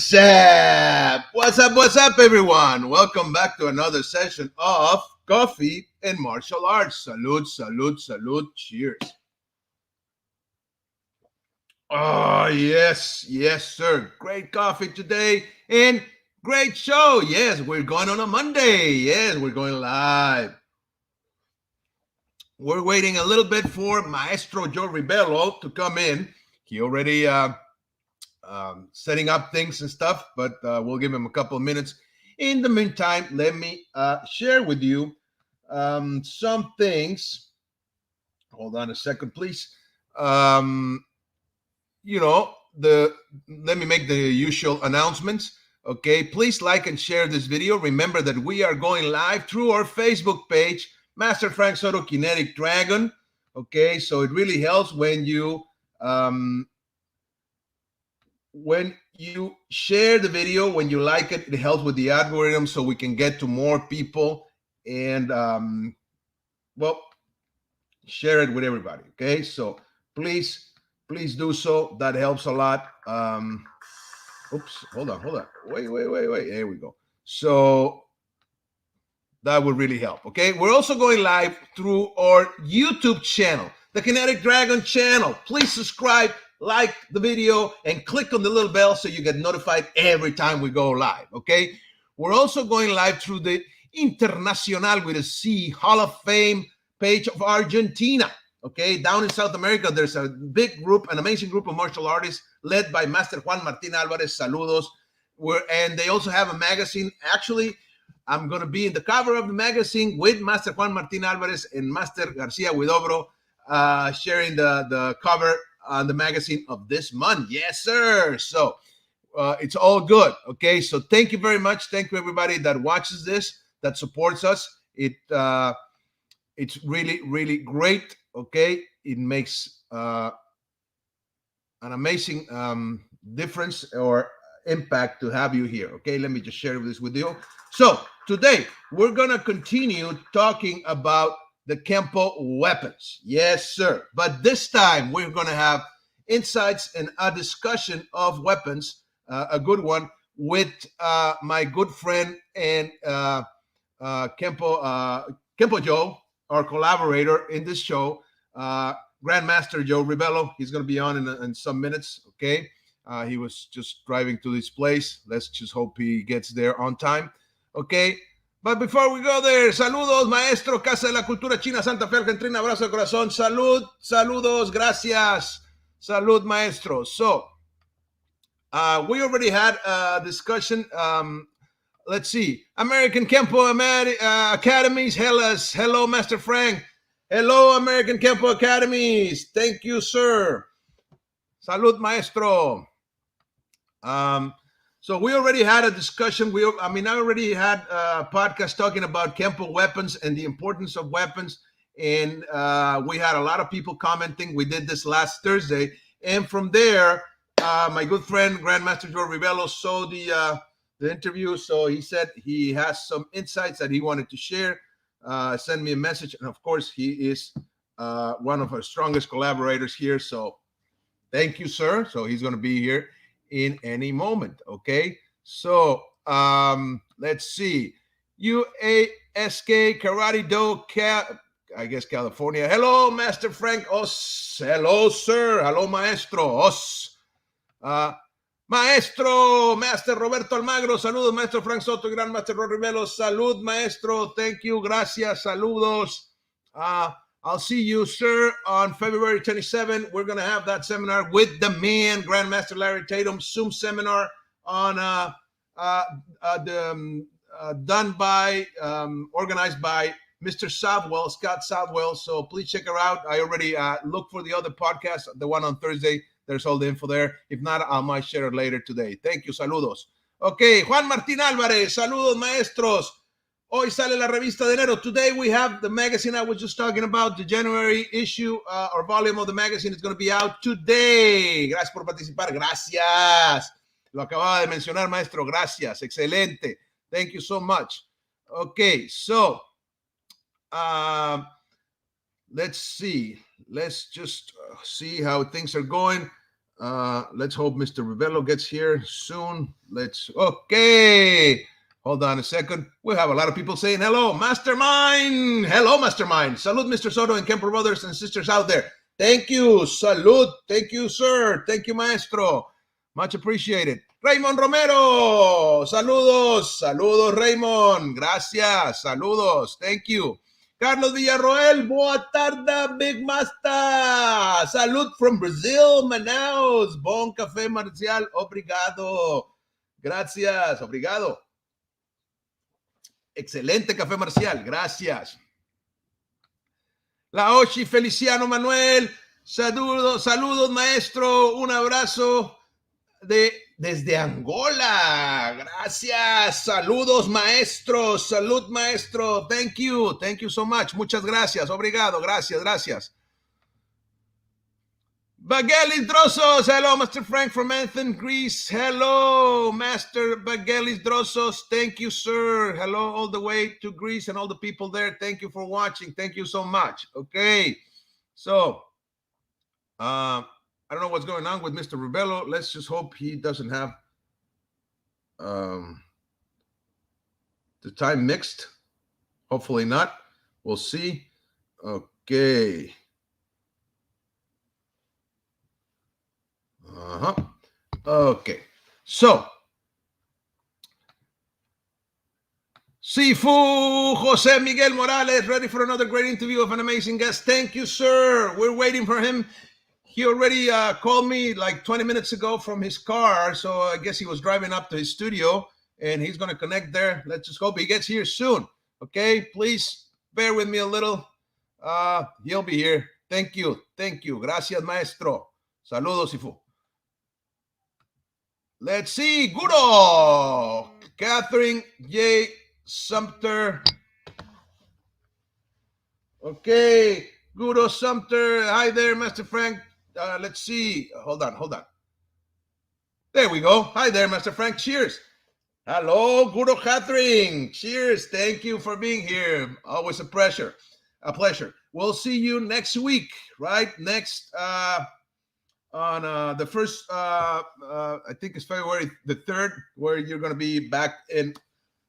What's up? What's up, everyone? Welcome back to another session of Coffee and Martial Arts. Salud, salud, salud. Cheers. Oh, yes, sir. Great coffee today and great show. Yes, we're going on a Monday. Yes, we're going live. We're waiting a little bit for Maestro Joe Rebelo to come in. He already setting up things and stuff, but we'll give him a couple of minutes. In the meantime, let me share with you some things. Hold on a second, please. Let me make the usual announcements. Okay, please like and share this video. Remember that we are going live through our Facebook page, Master Frank Soto Kinetic Dragon. Okay, so it really helps when you share the video, when you like it. It helps with the algorithm so we can get to more people and share it with everybody. Okay, so please do so. That helps a lot. Oops, hold on. Wait. There we go. So that would really help. Okay, we're also going live through our YouTube channel, the Kinetic Dragon channel. Please subscribe, like the video, and click on the little bell so you get notified every time we go live. Okay, we're also going live through the Internacional with a C Hall of Fame page of Argentina. Okay, down in South America, there's a big group, an amazing group of martial artists led by Master Juan Martin Alvarez. Saludos. And they also have a magazine. Actually, I'm going to be in the cover of the magazine with Master Juan Martin Alvarez and Master Garcia Huidobro, sharing the cover on the magazine of this month. Yes, sir. So it's all good. Okay, so thank you very much. Thank you, everybody that watches this, that supports us. It's really, really great. Okay, it makes an amazing difference or impact to have you here. Okay, let me just share this with you. So today we're gonna continue talking about the Kenpo weapons. Yes, sir. But this time we're gonna have insights and a discussion of weapons, a good one, with my good friend and KenpoJoe, our collaborator in this show, Grandmaster Joe Rebelo. He's going to be on in some minutes. Okay, he was just driving to this place. Let's just hope he gets there on time. Okay, but before we go there, saludos, maestro, Casa de la Cultura China, Santa Fe, Argentina, abrazo de corazón, saludos, gracias, salud, maestro. So, we already had a discussion. Let's see. American Kenpo Academies. Hello, Master Frank. Hello, American Kenpo Academies. Thank you, sir. Salud, maestro. So we already had a discussion. I already had a podcast talking about Kenpo weapons and the importance of weapons. And we had a lot of people commenting. We did this last Thursday. And from there, my good friend, Grandmaster Joe Rebelo, saw the interview. So he said he has some insights that he wanted to share. Send me a message. And of course, he is one of our strongest collaborators here. So thank you, sir. So he's going to be here in any moment. Okay. So let's see. UASK Karate Do, I guess California. Hello, Master Frank Os. Hello, sir. Hello, Maestro Os. Master Roberto Almagro, saludos, Maestro Frank Soto, Gran Master Rebelo, salud, Maestro, thank you, gracias, saludos. I'll see you, sir, on February 27. We're going to have that seminar with the man, Grandmaster Larry Tatum, Zoom seminar on organized by Mr. Southwell, Scott Southwell. So please check her out. I already looked for the other podcast, the one on Thursday. There's all the info there. If not, I might share it later today. Thank you. Saludos. Okay, Juan Martín Álvarez. Saludos, maestros. Hoy sale la revista de enero. Today we have the magazine I was just talking about. The January issue or volume of the magazine is going to be out today. Gracias por participar. Gracias. Lo acababa de mencionar, maestro. Gracias. Excelente. Thank you so much. Okay, so let's see. Let's just see how things are going. Let's hope Mr. Rebelo gets here soon. Okay. Hold on a second. We have a lot of people saying hello, Mastermind. Hello, Mastermind. Salud, Mr. Soto and Kenpo brothers and sisters out there. Thank you. Salud. Thank you, sir. Thank you, Maestro. Much appreciated. Raymond Romero. Saludos. Saludos, Raymond. Gracias. Saludos. Thank you. Carlos Villarroel, boa tarde, Big Master. Salud from Brazil, Manaus. Bom café, Marcial. Obrigado. Gracias. Obrigado. Excelente café, Marcial. Gracias. Laoshi Feliciano Manuel. Saludos, saludos, maestro. Un abrazo desde Angola. Gracias. Saludos, maestro. Salud, maestro. Thank you. Thank you so much. Muchas gracias. Obrigado. Gracias, gracias. Bagelis Drosos. Hello, Master Frank from Athens, Greece. Hello, Master Bagelis Drosos. Thank you, sir. Hello, all the way to Greece and all the people there. Thank you for watching. Thank you so much. Okay. So, I don't know what's going on with Mr. Rebelo. Let's just hope he doesn't have the time mixed. Hopefully not. We'll see. Okay. Okay. So, Sifu Jose Miguel Morales, ready for another great interview of an amazing guest. Thank you, sir. We're waiting for him. He already called me like 20 minutes ago from his car, so I guess he was driving up to his studio, and he's going to connect there. Let's just hope he gets here soon. Okay, please bear with me a little. He'll be here. Thank you. Thank you. Gracias, maestro. Saludos, Sifu. Let's see. Guro. Catherine J. Sumter. Okay. Guro Sumter. Hi there, Master Frank. Let's see. Hold on. There we go. Hi there, Master Frank. Cheers. Hello, Guro Catherine. Cheers. Thank you for being here. Always a pleasure. We'll see you next week, right? Next on the first, I think it's February the 3rd, where you're going to be back in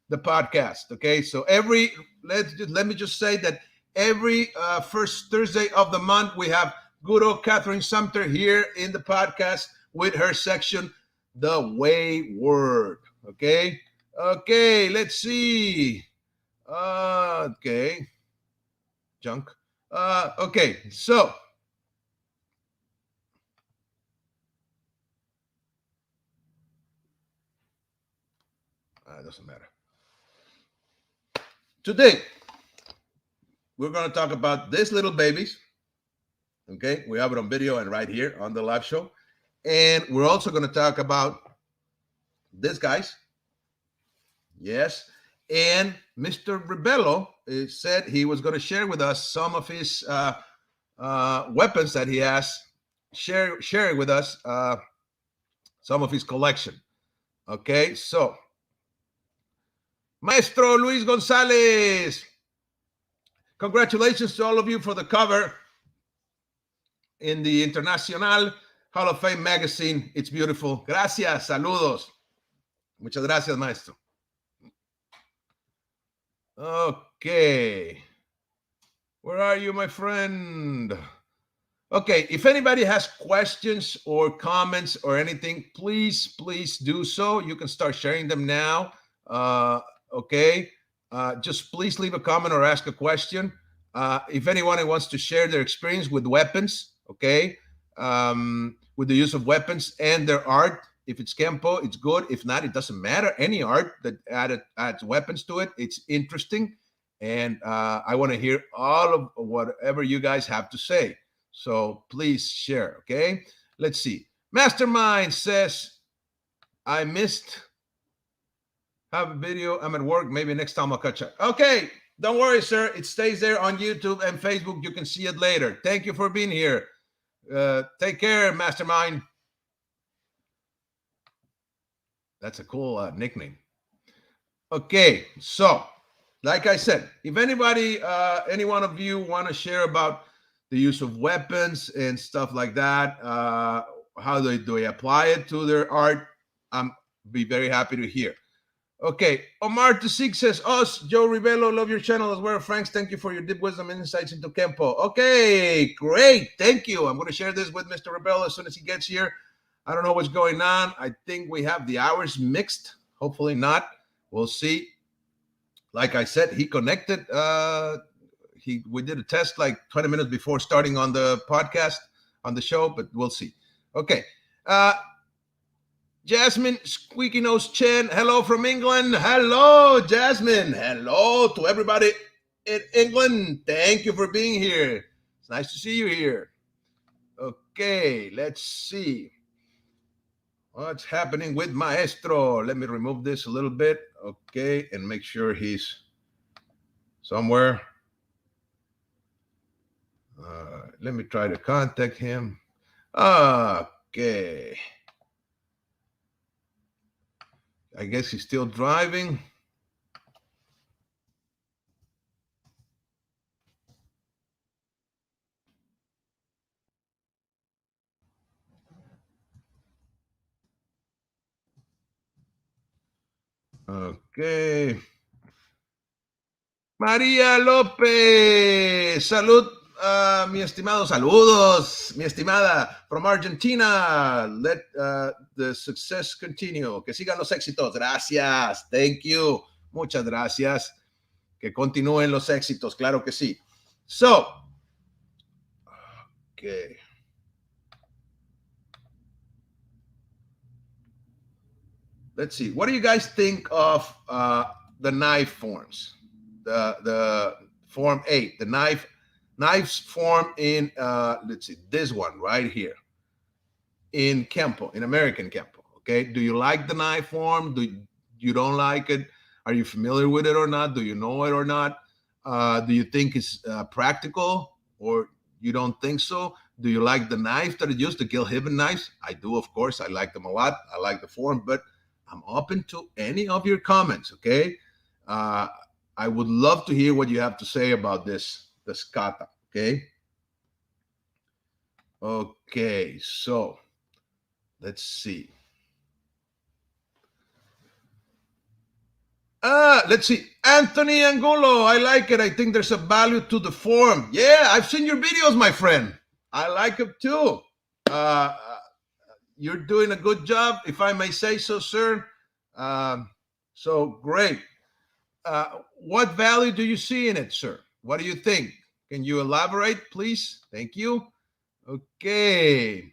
the podcast. Okay, so let me just say that every first Thursday of the month we have Guro Catherine Sumter here in the podcast with her section, The Wayward. Okay, let's see. Okay, junk. Okay, so. It doesn't matter. Today, we're going to talk about these little babies. Okay, we have it on video and right here on the live show. And we're also going to talk about these guys. Yes. And Mr. Rebelo said he was going to share with us some of his weapons that he has, sharing with us some of his collection. Okay, so Maestro Luis Gonzalez, congratulations to all of you for the cover in the Internacional Hall of Fame magazine. It's beautiful. Gracias, saludos. Muchas gracias, maestro. Okay. Where are you, my friend? Okay, if anybody has questions or comments or anything, please do so. You can start sharing them now. Okay, just please leave a comment or ask a question. If anyone wants to share their experience with weapons, okay, with the use of weapons and their art, if it's Kenpo, it's good. If not, it doesn't matter. Any art that adds weapons to it, it's interesting. And I want to hear all of whatever you guys have to say. So please share, okay? Let's see. Mastermind says, I missed have a video. I'm at work. Maybe next time I'll catch up. Okay, don't worry, sir. It stays there on YouTube and Facebook. You can see it later. Thank you for being here. Take care, Mastermind. That's a cool nickname. Okay, so like I said, if anybody, any one of you want to share about the use of weapons and stuff like that, how do I apply it to their art? I'm be very happy to hear. Okay, Omar Tasik says, us, Joe Rebelo, love your channel as well. Franks, thank you for your deep wisdom and insights into Kenpo. Okay, great, thank you. I'm going to share this with Mr. Rebelo as soon as he gets here. I don't know what's going on. I think we have the hours mixed. Hopefully not. We'll see. Like I said, he connected. We did a test like 20 minutes before starting on the podcast, on the show, but we'll see. Okay. Jasmine Squeaky Nose Chen, hello from England. Hello, Jasmine. Hello to everybody in England. Thank you for being here. It's nice to see you here. Okay, let's see what's happening with Maestro. Let me remove this a little bit. Okay, and make sure he's somewhere. Let me try to contact him. Okay. I guess he's still driving. Okay. María López, salud, mi estimado, saludos, mi estimada, from Argentina. Let the success continue. Que sigan los éxitos. Gracias. Thank you. Muchas gracias. Que continúen los éxitos. Claro que sí. So, okay. Let's see. What do you guys think of the knife forms? The form 8, the knives form in let's see, this one right here in Kenpo, in American Kenpo. Okay, do you like the knife form? Do you don't like it? Are you familiar with it or not? Do you know it or not? Do you think it's practical or you don't think so? Do you like the knife that is used to kill hidden knives? I do, of course. I like them a lot. I like the form, but I'm open to any of your comments. Okay. I would love to hear what you have to say about this kata. Okay. Okay. So let's see. Let's see. Anthony Angulo. I like it. I think there's a value to the form. Yeah, I've seen your videos, my friend. I like them too. You're doing a good job, if I may say so, sir. So great. What value do you see in it, sir? What do you think? Can you elaborate, please? Thank you. Okay.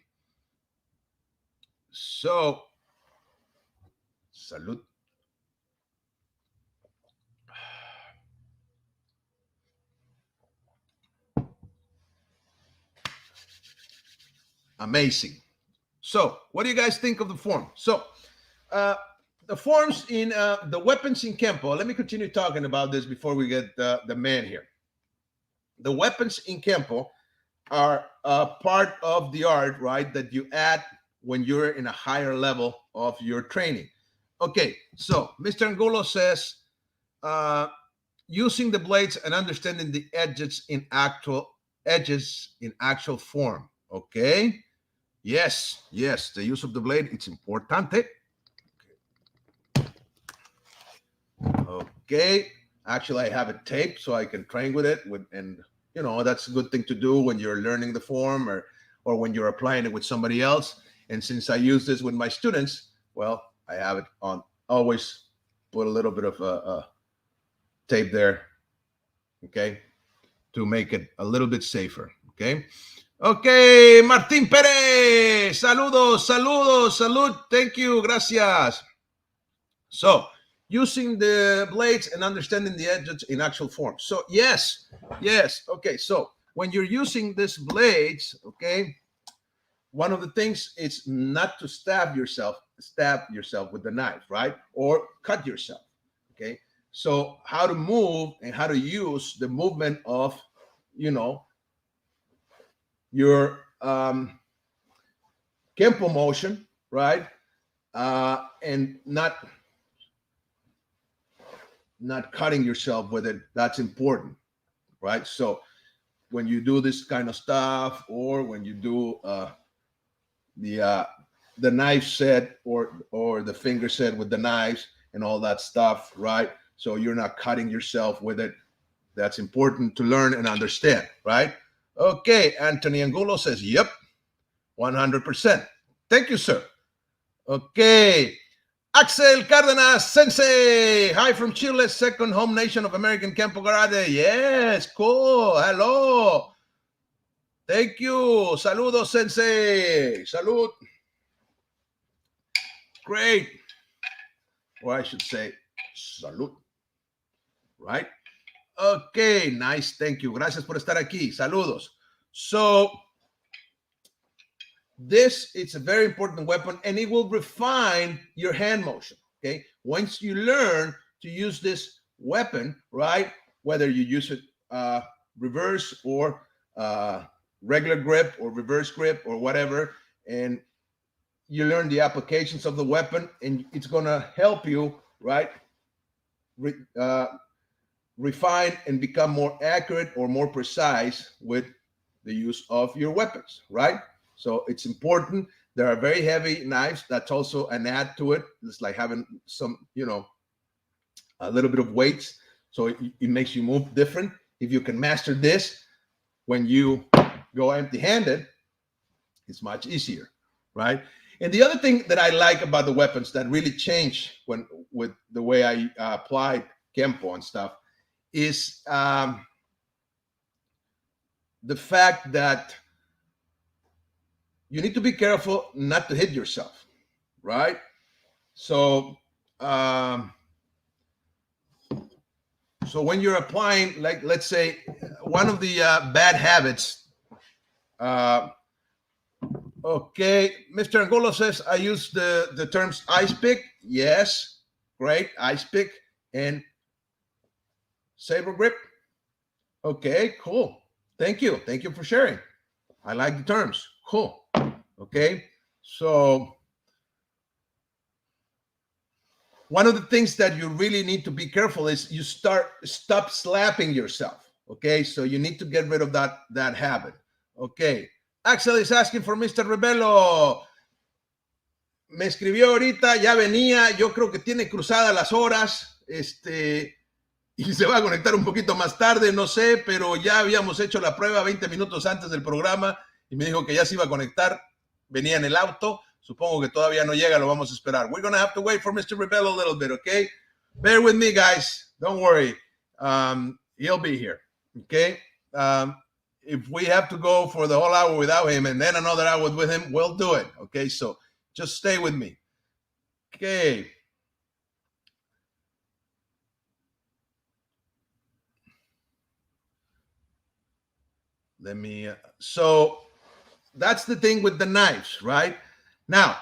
So, salud. Amazing. So, what do you guys think of the form? So, the forms in the weapons in Kenpo, let me continue talking about this before we get the man here. The weapons in Kenpo are part of the art, right, that you add when you're in a higher level of your training. Okay, so Mr. Angulo says, using the blades and understanding the edges in actual form. Okay. Yes, the use of the blade, it's importante. Okay. Actually, I have it taped so I can train with it. And you know, that's a good thing to do when you're learning the form or when you're applying it with somebody else. And since I use this with my students, well, I have it on, always put a little bit of tape there, okay, to make it a little bit safer, okay? Okay, Martín Pérez, saludos, salud, thank you, gracias. So, using the blades and understanding the edges in actual form. So, yes, okay, so when you're using these blades, okay, one of the things is not to stab yourself with the knife, right? Or cut yourself, okay? So how to move and how to use the movement of, you know, your Kenpo motion, right? And not cutting yourself with it. That's important, right? So when you do this kind of stuff, or when you do the knife set or the finger set with the knives and all that stuff, right? So you're not cutting yourself with it. That's important to learn and understand, right? Okay, Anthony Angulo says, yep, 100%. Thank you, sir. Okay, Axel Cardenas Sensei. Hi from Chile, second home nation of American Kenpo Karate. Yes, cool. Hello. Thank you. Saludos, Sensei. Salud. Great. Or I should say, salud. Right? Okay, nice. Thank you. Gracias por estar aquí. Saludos. So, this is a very important weapon, and it will refine your hand motion. Okay, once you learn to use this weapon, right, whether you use it reverse or regular grip or reverse grip or whatever, and you learn the applications of the weapon, and it's going to help you, right, refine and become more accurate or more precise with the use of your weapons, right? So it's important. There are very heavy knives. That's also an add to it. It's like having some, a little bit of weights. So it makes you move different. If you can master this, when you go empty-handed, it's much easier, right? And the other thing that I like about the weapons that really changed with the way I applied Kenpo and stuff is the fact that you need to be careful not to hit yourself, right? So, so when you're applying, like, let's say, one of the bad habits. Okay, Mr. Angulo says, I use the terms ice pick. Yes, great, ice pick and saber grip. Okay, cool. Thank you. Thank you for sharing. I like the terms. Cool. Okay, so one of the things that you really need to be careful is you stop slapping yourself. Okay, so you need to get rid of that habit. Okay, Axel is asking for Mr. Rebelo. Me escribió ahorita, ya venía, yo creo que tiene cruzadas las horas, y se va a conectar un poquito más tarde, no sé, pero ya habíamos hecho la prueba 20 minutos antes del programa y me dijo que ya se iba a conectar. Venía en el auto. Supongo que todavía no llega. Lo vamos a esperar. We're going to have to wait for Mr. Rebelo a little bit, okay? Bear with me, guys. Don't worry. He'll be here, okay? If we have to go for the whole hour without him and then another hour with him, we'll do it, okay? So just stay with me. Okay. Let me... so that's the thing with the knives, right? Now,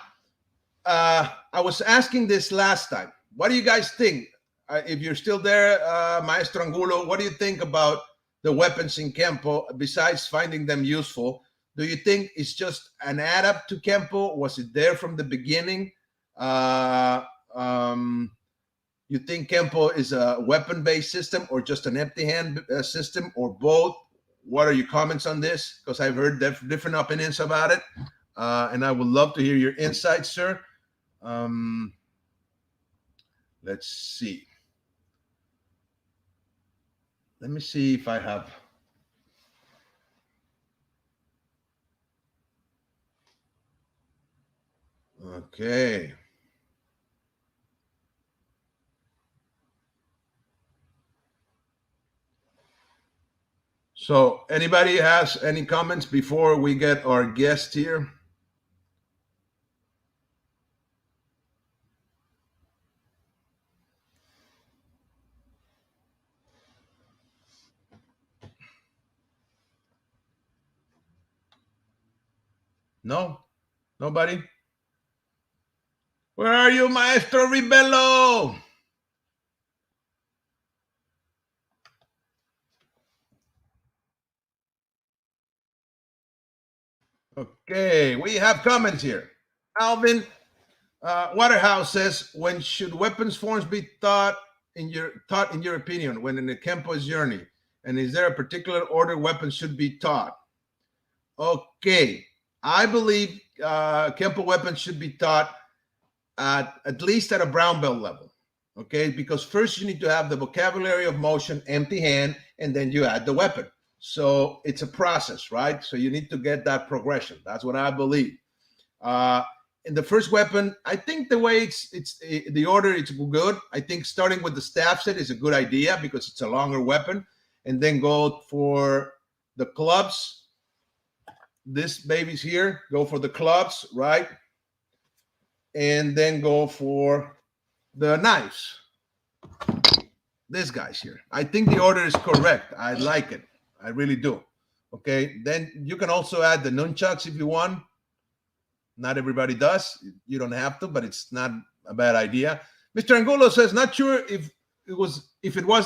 I was asking this last time. What do you guys think? If you're still there, Maestro Angulo, what do you think about the weapons in Kenpo besides finding them useful? Do you think it's just an add-up to Kenpo? Was it there from the beginning? You think Kenpo is a weapon-based system or just an empty-hand system or both? What are your comments on this? Because I've heard different opinions about it. And I would love to hear your insights, sir. Let's see. Let me see if I have. Okay. So anybody has any comments before we get our guest here? No? Nobody? Where are you, Maestro Rebelo? Okay, we have comments here. Alvin Waterhouse says, when should weapons forms be taught in your opinion when in the Kenpo's journey? And is there a particular order weapons should be taught? Okay, I believe Kenpo weapons should be taught at least at a brown belt level. Okay, because first you need to have the vocabulary of motion, empty hand, and then you add the weapon. So it's a process, right? So you need to get that progression. That's what I believe. In the first weapon, I think the way it's the order, it's good. I think starting with the staff set is a good idea because it's a longer weapon, and then go for the clubs. This baby's here. Go for the clubs, right? And then go for the knives. This guy's here. I think the order is correct. I like it. I really do. Okay. Then you can also add the nunchucks if you want. Not everybody does. You don't have to, but it's not a bad idea. Mr. Angulo says, not sure if it was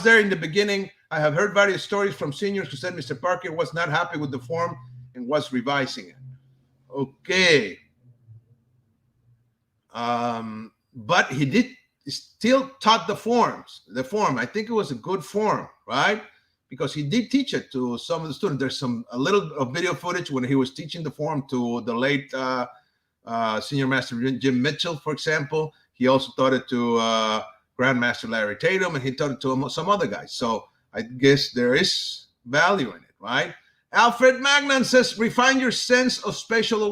there in the beginning. I have heard various stories from seniors who said Mr. Parker was not happy with the form and was revising it. Okay. But he did still taught the form. I think it was a good form, right? Because he did teach it to some of the students. There's a little of video footage when he was teaching the form to the late Senior Master Jim Mitchell, for example. He also taught it to Grandmaster Larry Tatum, and he taught it to some other guys. So I guess there is value in it, right? Alfred Magnan says, refine your sense of spatial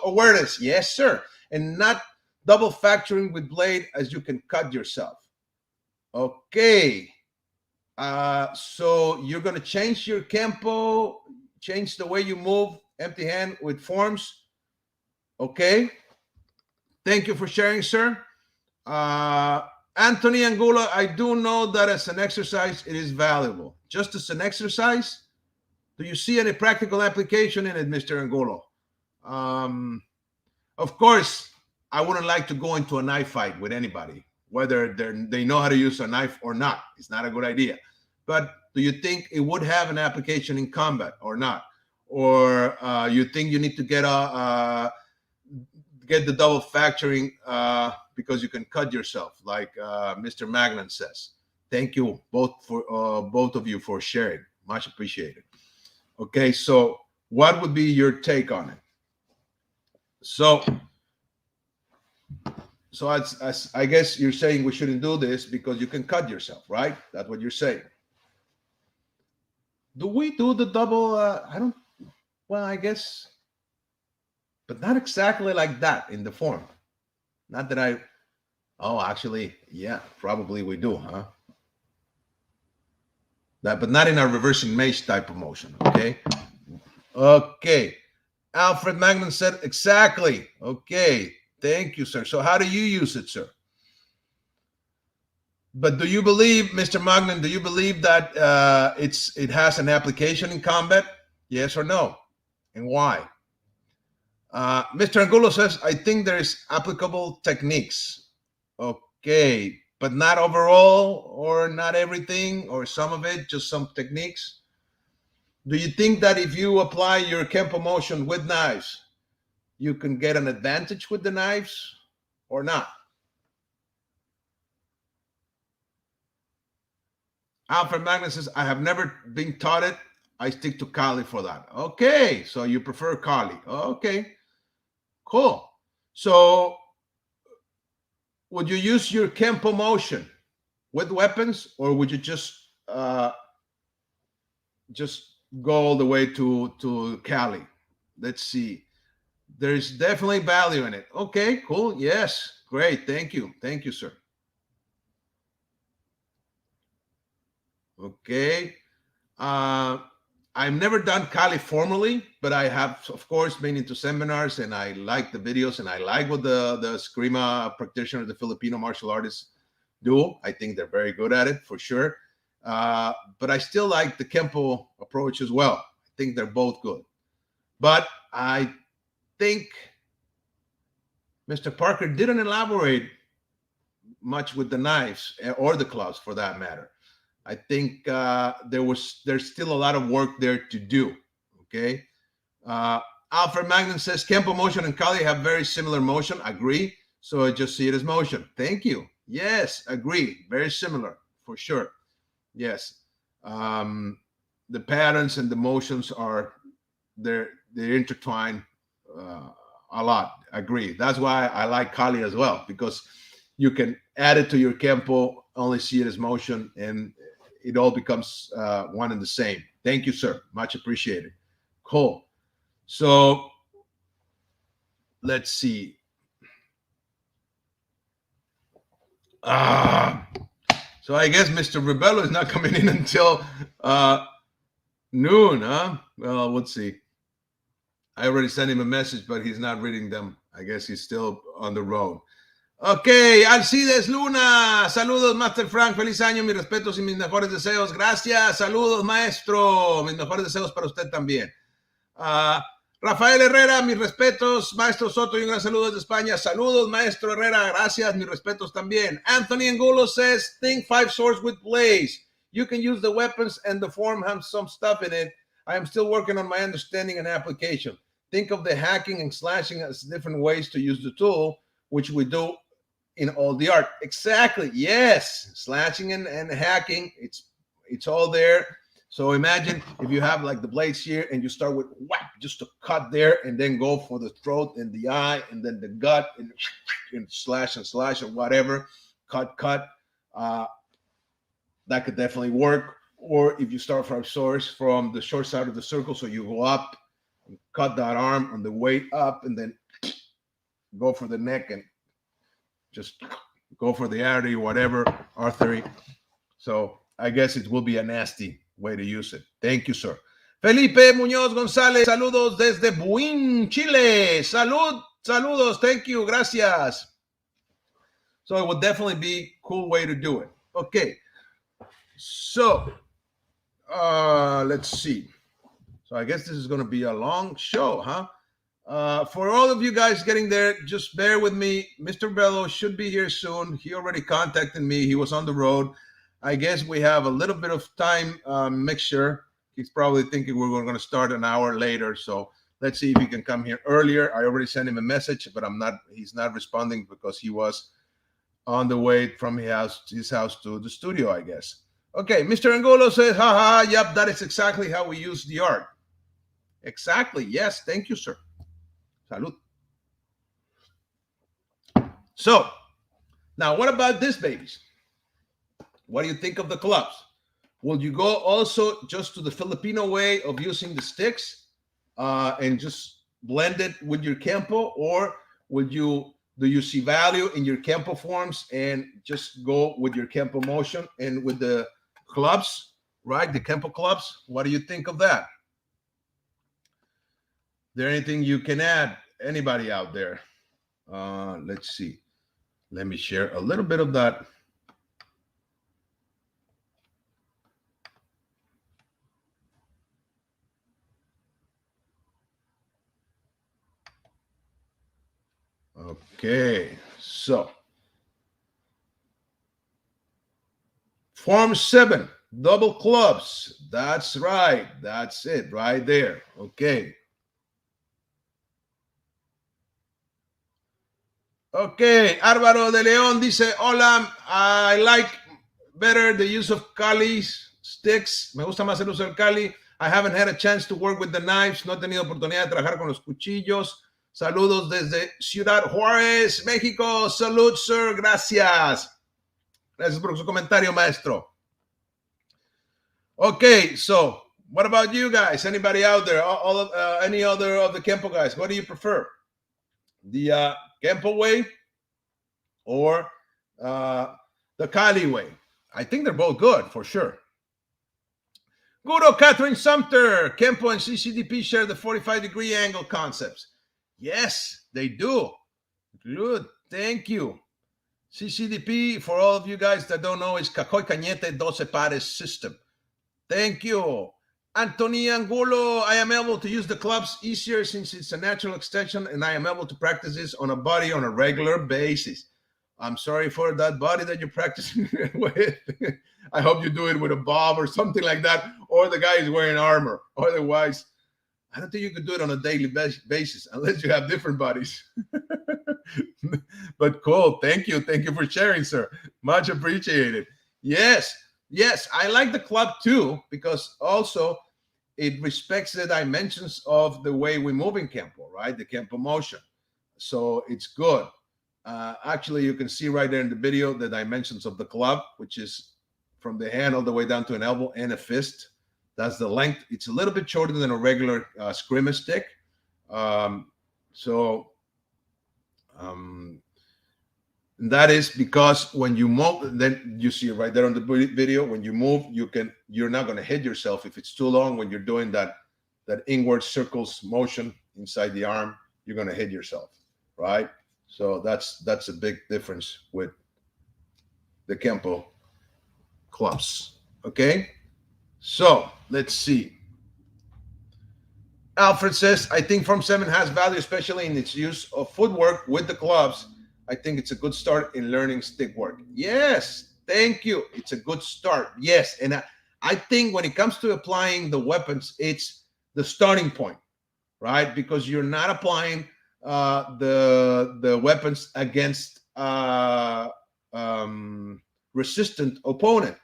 awareness. Yes, sir. And not double factoring with blade as you can cut yourself. Okay. So you're going to change your Kenpo, change the way you move empty hand with forms. Okay. Thank you for sharing, sir. Anthony Angulo, I do know that as an exercise, it is valuable. Just as an exercise, do you see any practical application in it, Mr. Angulo? Of course, I wouldn't like to go into a knife fight with anybody, whether they know how to use a knife or not. It's not a good idea. But do you think it would have an application in combat or not? Or you think you need to get the double factoring because you can cut yourself, like Mr. Magnan says? Thank you both of you for sharing. Much appreciated. Okay, so what would be your take on it? So I guess you're saying we shouldn't do this because you can cut yourself, right? That's what you're saying. Do we do the double? I guess, but not exactly like that in the form. Not that actually, yeah, probably we do, huh? But not in a reversing mace type of motion, okay? Okay. Alfred Magnan said, exactly. Okay. Thank you, sir. So how do you use it, sir? But do you believe, Mr. Magnan, do you believe that it has an application in combat? Yes or no? And why? Mr. Angulo says, I think there's applicable techniques. Okay. But not overall, or not everything, or some of it, just some techniques. Do you think that if you apply your Kenpo motion with knives, you can get an advantage with the knives or not? Alfred Magnus says, I have never been taught it. I stick to Kali for that. Okay, so you prefer Kali. Okay, cool. So would you use your Kenpo motion with weapons, or would you just go all the way to Kali? Let's see. There's definitely value in it. Okay, cool. Yes, great. Thank you. Thank you, sir. Okay. I've never done Kali formally, but I have, of course, been into seminars, and I like the videos, and I like what the Eskrima practitioner, the Filipino martial artists do. I think they're very good at it, for sure. But I still like the Kenpo approach as well. I think they're both good. But I think Mr. Parker didn't elaborate much with the knives or the clubs, for that matter. I think there's still a lot of work there to do. Okay. Alfred Magnan says Kenpo motion and Kali have very similar motion. Agree. So I just see it as motion. Thank you. Yes, agree. Very similar, for sure. Yes. The patterns and the motions they're intertwined a lot. Agree. That's why I like Kali as well, because you can add it to your Kenpo, only see it as motion, and it all becomes one and the same. Thank you, sir. Much appreciated. Cool. So let's see. So I guess Mr. Rebelo is not coming in until noon, huh? Well, let's see. I already sent him a message, but he's not reading them. I guess he's still on the road. Ok, Alcides Luna, saludos Master Frank, feliz año, mis respetos y mis mejores deseos, gracias, saludos maestro, mis mejores deseos para usted también. Rafael Herrera, mis respetos, maestro Soto y un gran saludo desde España, saludos maestro Herrera, gracias, mis respetos también. Anthony Angulo says, think 5 swords with blades, you can use the weapons and the form have some stuff in it, I am still working on my understanding and application. Think of the hacking and slashing as different ways to use the tool, which we do in all the art. Exactly. Yes. Slashing and hacking. It's all there. So imagine if you have like the blades here and you start with whack, just to cut there and then go for the throat and the eye and then the gut and slash or whatever. Cut. That could definitely work. Or if you start from source from the short side of the circle, so you go up, cut that arm on the way up and then go for the neck and just go for the artery, whatever, artery. So I guess it will be a nasty way to use it. Thank you, sir. Felipe Muñoz González, saludos desde Buin, Chile. Saludos. Thank you. Gracias. So it would definitely be a cool way to do it. Okay. So let's see. So I guess this is going to be a long show, huh? For all of you guys getting there, just bear with me. Mr. Bello should be here soon. He already contacted me. He was on the road. I guess we have a little bit of time mixture. He's probably thinking we're going to start an hour later. So let's see if he can come here earlier. I already sent him a message, but he's not responding because he was on the way from his house to the studio, I guess. Okay, Mr. Angulo says, haha, yep, that is exactly how we use the art. Exactly. Yes, thank you, sir. Salud. So, now what about this, babies? What do you think of the clubs? Will you go also just to the Filipino way of using the sticks and just blend it with your Kenpo, or do you see value in your Kenpo forms and just go with your Kenpo motion and with the clubs, right? The Kenpo clubs. What do you think of that? There anything you can add? Anybody out there? Let's see. Let me share a little bit of that. Okay, so Form 7, double clubs. That's right. That's it right there. Okay. Okay, Álvaro de León dice, hola, I like better the use of Kali's sticks. Me gusta más el uso del Kali. I haven't had a chance to work with the knives. No he tenido oportunidad de trabajar con los cuchillos. Saludos desde Ciudad Juárez, México. Salud, sir. Gracias. Gracias por su comentario, maestro. Okay, so what about you guys? Anybody out there? Any other of the Kenpo guys? What do you prefer? The Kenpo way or the Kali way? I think they're both good for sure. Guru Catherine Sumter, Kenpo and CCDP share the 45-degree angle concepts. Yes, they do. Good, thank you. CCDP, for all of you guys that don't know, is Cacoy Cañete 12 Pares system. Thank you. Anthony Angulo, I am able to use the clubs easier since it's a natural extension and I am able to practice this on a body on a regular basis. I'm sorry for that body that you're practicing with. I hope you do it with a bob or something like that, or the guy is wearing armor. Otherwise, I don't think you could do it on a daily basis unless you have different bodies. But cool. Thank you. Thank you for sharing, sir. Much appreciated. Yes, I like the club too, because also it respects the dimensions of the way we move in Kenpo, right? The Kenpo motion. So it's good. Actually, you can see right there in the video the dimensions of the club, which is from the hand all the way down to an elbow and a fist. That's the length. It's a little bit shorter than a regular scrimmage stick. So that is because when you move, then you see it right there on the video. When you move, you're not going to hit yourself if it's too long. When you're doing that inward circles motion inside the arm, you're going to hit yourself, right? So that's a big difference with the Kenpo clubs. Okay, so let's see. Alfred says, I think Form 7 has value, especially in its use of footwork with the clubs. I think it's a good start in learning stick work. Yes, thank you. It's a good start. Yes, and I think when it comes to applying the weapons, it's the starting point, right? Because you're not applying the weapons against resistant opponent.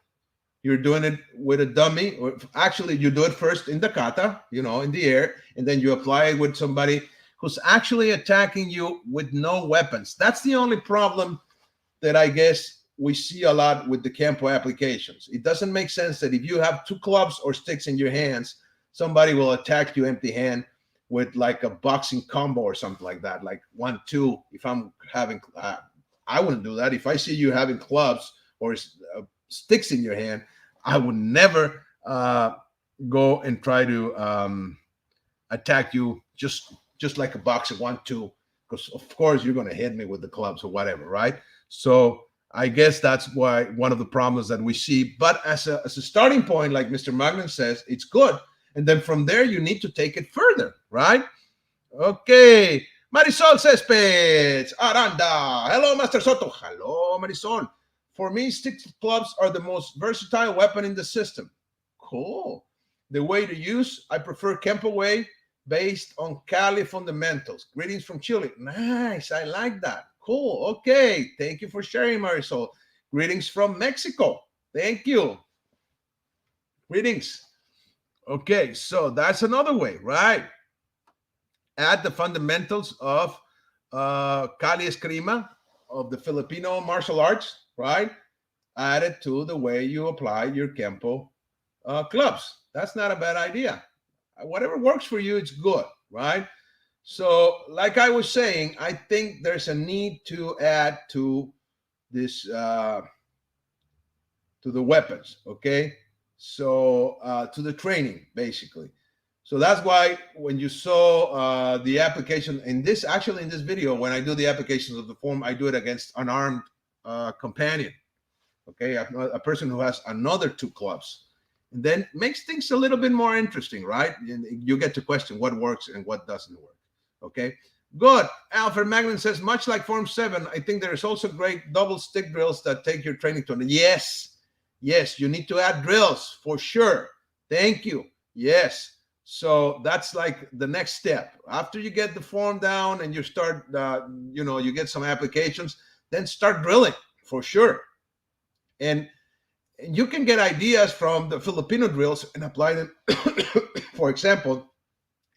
You're doing it with a dummy. Or actually, you do it first in the kata, in the air, and then you apply it with somebody who's actually attacking you with no weapons. That's the only problem that I guess we see a lot with the Kenpo applications. It doesn't make sense that if you have 2 clubs or sticks in your hands, somebody will attack you empty hand with like a boxing combo or something like that, like 1-2. If I'm having, I wouldn't do that. If I see you having clubs or sticks in your hand, I would never go and try to attack you just like a boxer 1-2, because of course you're going to hit me with the clubs or whatever, right? So I guess that's why one of the problems that we see. But as a starting point, like Mr. Magnan says, it's good. And then from there, you need to take it further, right? Okay. Marisol Cespedes, Aranda. Hello, Master Soto. Hello, Marisol. For me, stick clubs are the most versatile weapon in the system. Cool. The way to use, I prefer Kenpo way based on Cali fundamentals. Greetings from Chile. Nice. I like that. Cool. Okay. Thank you for sharing, Marisol. Greetings from Mexico. Thank you. Greetings. Okay. So that's another way, right? Add the fundamentals of Cali Eskrima, of the Filipino martial arts, right? Add it to the way you apply your Kenpo clubs. That's not a bad idea. Whatever works for you, it's good, right? So, like I was saying, I think there's a need to add to this, to the weapons, okay? So, to the training, basically. So that's why when you saw the application in this video, when I do the applications of the form, I do it against an armed companion, okay? A person who has another 2 clubs. And then makes things a little bit more interesting, right? And you get to question what works and what doesn't work, okay? Good. Alfred Magnan says, much like Form 7, I think there's also great double stick drills that take your training to. Yes, you need to add drills for sure. Thank you. Yes. So that's like the next step. After you get the form down and you start, you get some applications, then start drilling for sure. And you can get ideas from the Filipino drills and apply them, for example,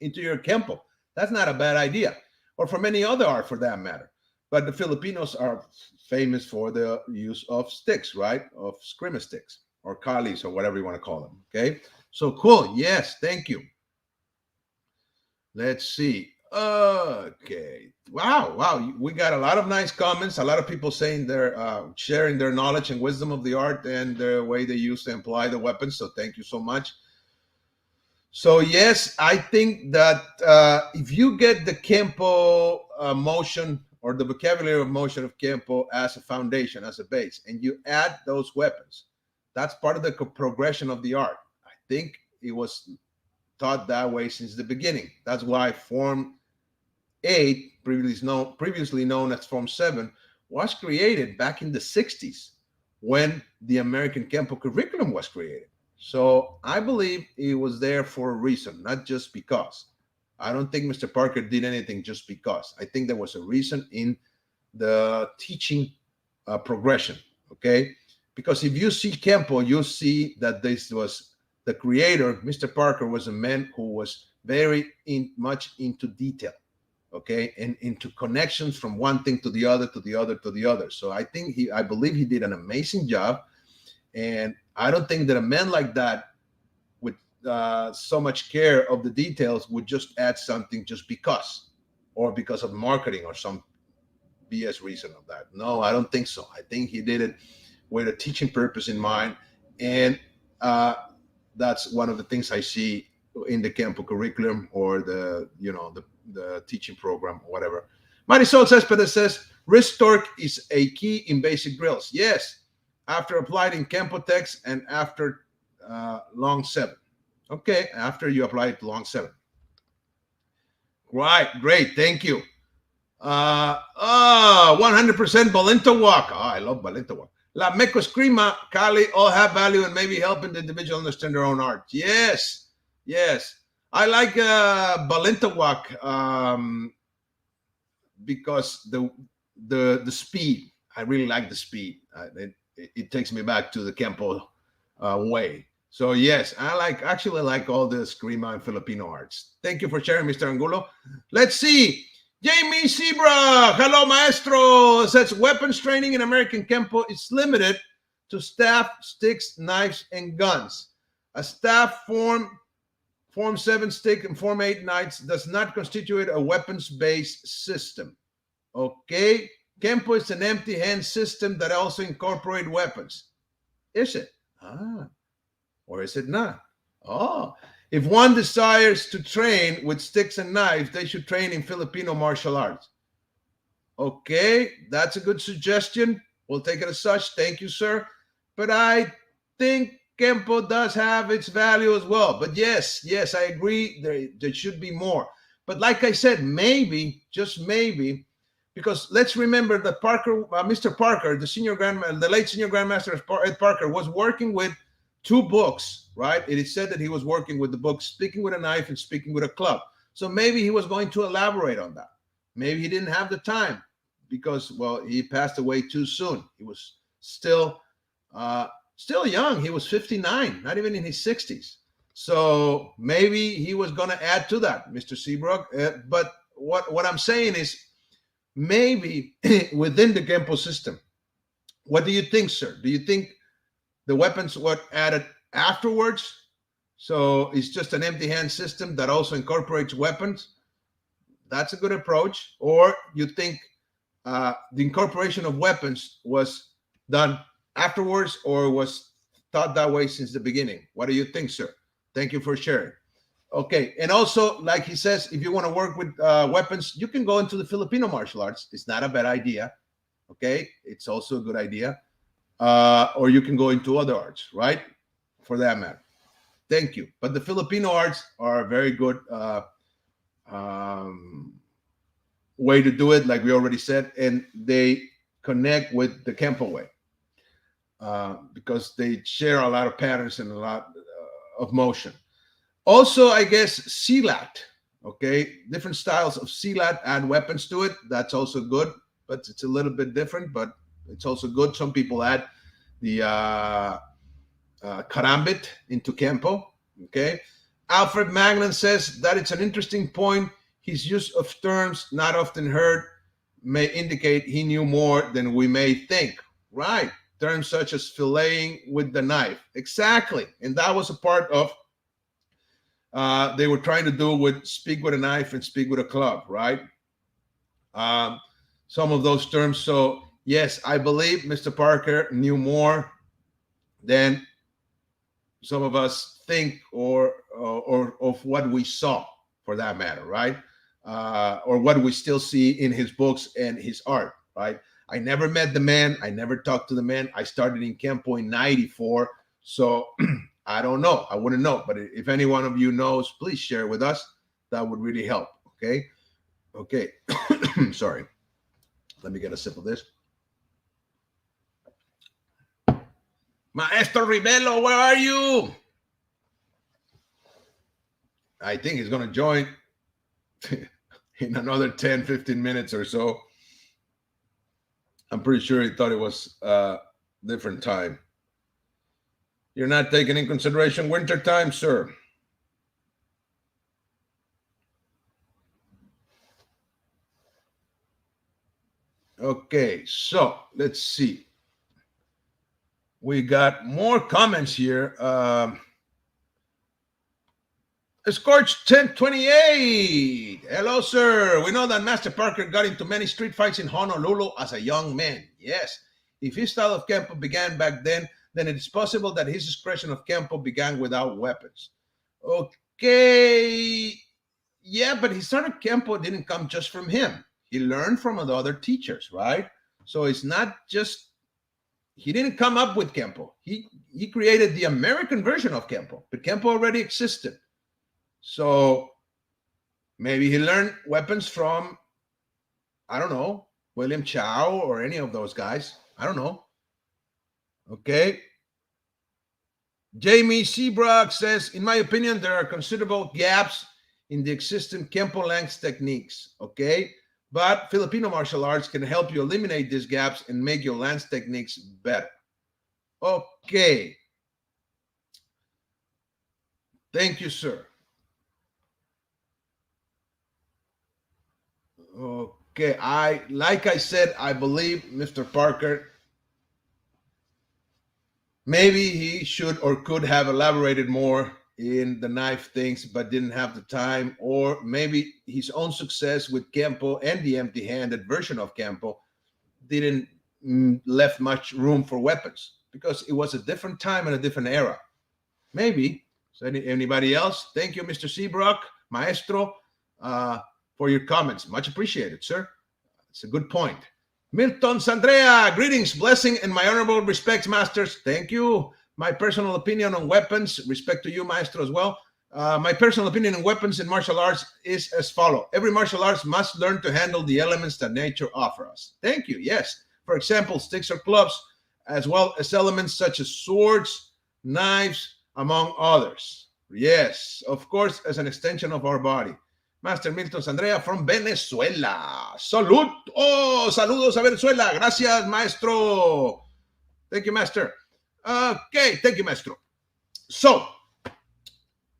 into your Kenpo. That's not a bad idea, or from any other art for that matter. But the Filipinos are famous for the use of sticks, right? Of scrimmage sticks or kalis or whatever you want to call them, okay? So cool. Yes, thank you. Let's see. Okay. Wow. We got a lot of nice comments. A lot of people saying they're sharing their knowledge and wisdom of the art and the way they used to apply the weapons. So thank you so much. So yes, I think that if you get the Kenpo motion or the vocabulary of motion of Kenpo as a foundation, as a base, and you add those weapons, that's part of the progression of the art. I think it was taught that way since the beginning. That's why Form 8, previously known as Form 7, was created back in the 60s when the American Kenpo curriculum was created. So I believe it was there for a reason, not just because. I don't think Mr. Parker did anything just because. I think there was a reason in the teaching progression, okay? Because if you see Kenpo, you'll see that this was the creator, Mr. Parker, was a man who was very much into detail, okay, and into connections from one thing to the other, to the other, to the other. So I believe he did an amazing job. And I don't think that a man like that, with so much care of the details, would just add something just because, or because of marketing or some BS reason of that. No, I don't think so. I think he did it with a teaching purpose in mind. And that's one of the things I see in the Kenpo curriculum, or the teaching program, or whatever. Marisol Cespedes says, wrist torque is a key in basic drills. Yes, after applied in Kenpo text and after long 7. Okay, after you apply it to long 7. Right, great, thank you. 100% Balento walk. Oh, I love Balento walk. La Meco Escrima, Kali, all have value and maybe helping the individual understand their own art. Yes, yes. I like Balento walk because the speed. I really like the speed. It takes me back to the Kenpo way. So yes, actually like all the Eskrima and Filipino arts. Thank you for sharing, Mr. Angulo. Let's see. Jamie Zebra, hello, maestro, says weapons training in American Kenpo is limited to staff, sticks, knives, and guns. A staff Form 7 stick and Form 8 knives does not constitute a weapons-based system. Okay? Kenpo is an empty hand system that also incorporates weapons. Is it? Or is it not? Oh. If one desires to train with sticks and knives, they should train in Filipino martial arts. Okay, that's a good suggestion. We'll take it as such. Thank you, sir. But I think Kenpo does have its value as well. But yes, I agree. There should be more. But like I said, maybe, just maybe, because let's remember that Mr. Parker, the late senior grandmaster Ed Parker, was working with 2 books, right? It is said that he was working with the book Speaking with a Knife and Speaking with a Club. So maybe he was going to elaborate on that. Maybe he didn't have the time because, well, he passed away too soon. He was still young. He was 59, not even in his 60s. So maybe he was going to add to that, Mr. Seabrook. But what I'm saying is, maybe within the Kenpo system, what do you think, sir? Do you think the weapons were added afterwards? So it's just an empty hand system that also incorporates weapons? That's a good approach. Or you think the incorporation of weapons was done afterwards, or was thought that way since the beginning? What do you think, sir? Thank you for sharing. Okay, and also, like he says, if you want to work with weapons, you can go into the Filipino martial arts. It's not a bad idea. Okay, it's also a good idea. Or you can go into other arts, right? For that matter. Thank you. But the Filipino arts are a very good way to do it, like we already said, and they connect with the Kenpo way because they share a lot of patterns and a lot of motion. Also, I guess silat, okay? Different styles of silat add weapons to it. That's also good, but it's a little bit different, but it's also good. Some people add the karambit into Kenpo, okay? Alfred Magnan says that it's an interesting point. His use of terms not often heard may indicate he knew more than we may think. Right. Terms such as filleting with the knife. Exactly. And that was a part of they were trying to do with speak with a knife and speak with a club, right? Some of those terms. So yes, I believe Mr. Parker knew more than some of us think, or of what we saw, for that matter, right? Or what we still see in his books and his art, right? I never met the man. I never talked to the man. I started in Kenpo in 94. So I don't know. I wouldn't know. But if any one of you knows, please share with us. That would really help. Okay. Okay. Sorry. Let me get a sip of this. Maestro Rebelo, where are you? I think he's going to join in another 10, 15 minutes or so. I'm pretty sure he thought it was a different time. You're not taking in consideration winter time, sir. Okay, so let's see. We got more comments here. Scorch 1028. Hello, sir. We know that Master Parker got into many street fights in Honolulu as a young man. Yes. If his style of Kenpo began back then it is possible that his expression of Kenpo began without weapons. Okay. Yeah, but his start of Kenpo didn't come just from him. He learned from the other teachers, right? So it's not just he didn't come up with Kenpo. He created the American version of Kenpo, but Kenpo already existed. So maybe he learned weapons from, I don't know, William Chow or any of those guys. I don't know. Okay. Jamie Seabrook says, in my opinion, there are considerable gaps in the existing Kenpo lance techniques. Okay. But Filipino martial arts can help you eliminate these gaps and make your lance techniques better. Okay. Thank you, sir. Okay, like I said, I believe Mr. Parker, maybe he should or could have elaborated more in the knife things, but didn't have the time, or maybe his own success with Kenpo and the empty-handed version of Kenpo didn't left much room for weapons because it was a different time and a different era. Maybe. So anybody else? Thank you, Mr. Seabrook, Maestro, for your comments. Much appreciated, sir. It's a good point. Milton Sandrea, greetings, blessing, and my honorable respects, masters. Thank you. My personal opinion on weapons, respect to you, maestro, as well. My personal opinion on weapons in martial arts is as follows. Every martial arts must learn to handle the elements that nature offers us. Thank you. Yes. For example, sticks or clubs, as well as elements such as swords, knives, among others. Yes, of course, as an extension of our body. Master Milton Sandrea from Venezuela. Salud. Oh, saludos a Venezuela. Gracias, maestro. Thank you, master. Okay, thank you, maestro. So,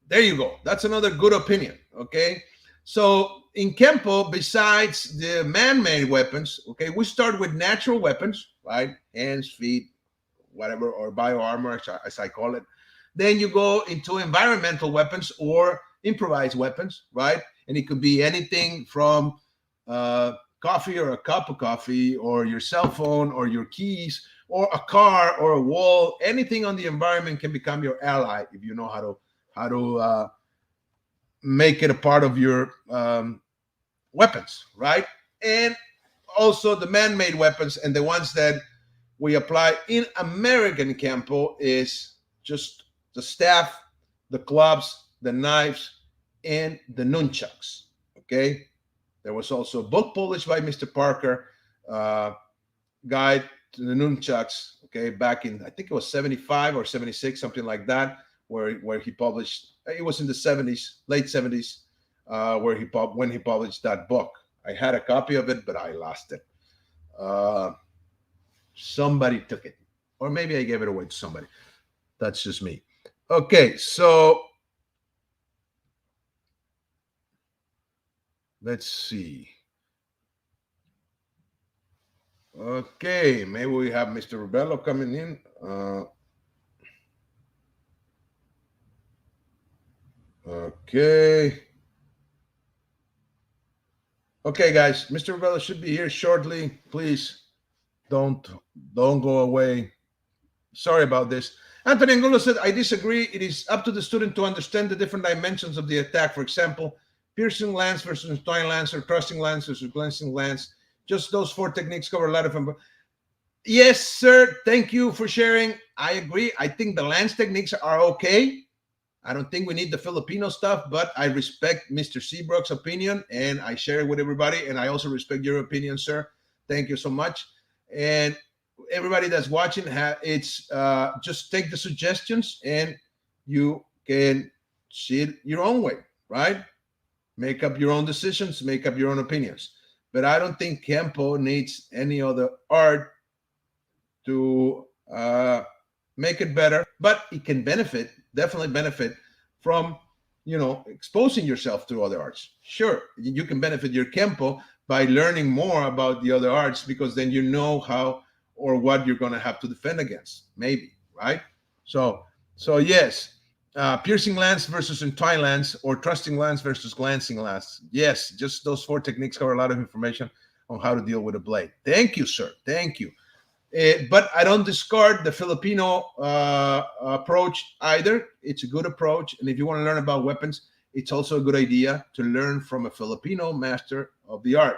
there you go. That's another good opinion. Okay. So, in Kenpo, besides the man-made weapons, okay, we start with natural weapons, right? Hands, feet, whatever, or bioarmor, as I call it. Then you go into environmental weapons or improvised weapons, right? And it could be anything from coffee or a cup of coffee or your cell phone or your keys or a car or a wall. Anything on the environment can become your ally if you know how to make it a part of your weapons, right? And also the man-made weapons and the ones that we apply in American Kenpo is just the staff, the clubs, the knives, and the nunchucks. Okay. There was also a book published by Mr. Parker, Guide to the Nunchucks. Okay, back in I think it was 75 or 76, something like that, where he published. It was in the 70s, late 70s, when he published that book. I had a copy of it, but I lost it. Somebody took it, or maybe I gave it away to somebody. That's just me. Okay, so let's see. Okay, maybe we have Mr. Rebelo coming in. Okay. Okay, guys, Mr. Rebelo should be here shortly. Please don't go away. Sorry about this. Anthony Angulo said, I disagree. It is up to the student to understand the different dimensions of the attack. For example, piercing lance versus twine lance or thrusting lance versus glancing lance. Just those four techniques cover a lot of them. Yes, sir. Thank you for sharing. I agree. I think the lance techniques are okay. I don't think we need the Filipino stuff, but I respect Mr. Seabrook's opinion and I share it with everybody. And I also respect your opinion, sir. Thank you so much. And everybody that's watching, it's just take the suggestions and you can see it your own way, right? Make up your own decisions, make up your own opinions. But I don't think Kenpo needs any other art to make it better. but it can definitely benefit from, exposing yourself to other arts. Sure, you can benefit your Kenpo by learning more about the other arts, because then you know how or what you're going to have to defend against, maybe, right? So yes, piercing lance versus entwined lance, or trusting lance versus glancing lance. Yes, just those 4 techniques cover a lot of information on how to deal with a blade. Thank you, sir. Thank you. But I don't discard the Filipino approach either. It's a good approach. And if you want to learn about weapons, it's also a good idea to learn from a Filipino master of the art.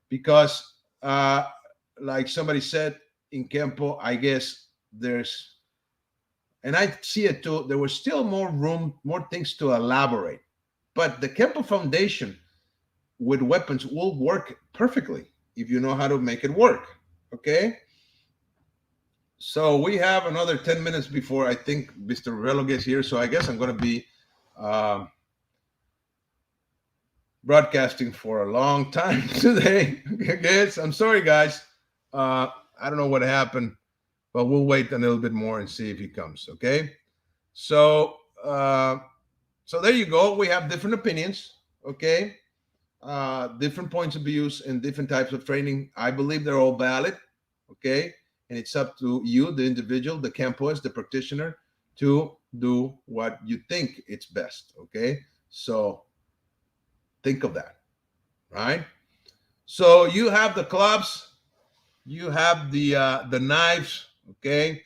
Because, like somebody said in Kenpo, I guess and I see it too, there was still more room, more things to elaborate. But the Kenpo foundation with weapons will work perfectly if you know how to make it work. Okay? So we have another 10 minutes before I think Mr. Rebelo gets here. So I guess I'm going to be broadcasting for a long time today. Guys, I'm sorry, guys. I don't know what happened, but we'll wait a little bit more and see if he comes. Okay. So there you go. We have different opinions. Okay. Different points of views and different types of training. I believe they're all valid. Okay. And it's up to you, the individual, the Kenpoist, the practitioner, to do what you think it's best. Okay. So think of that. Right. So you have the clubs, you have the knives. Okay.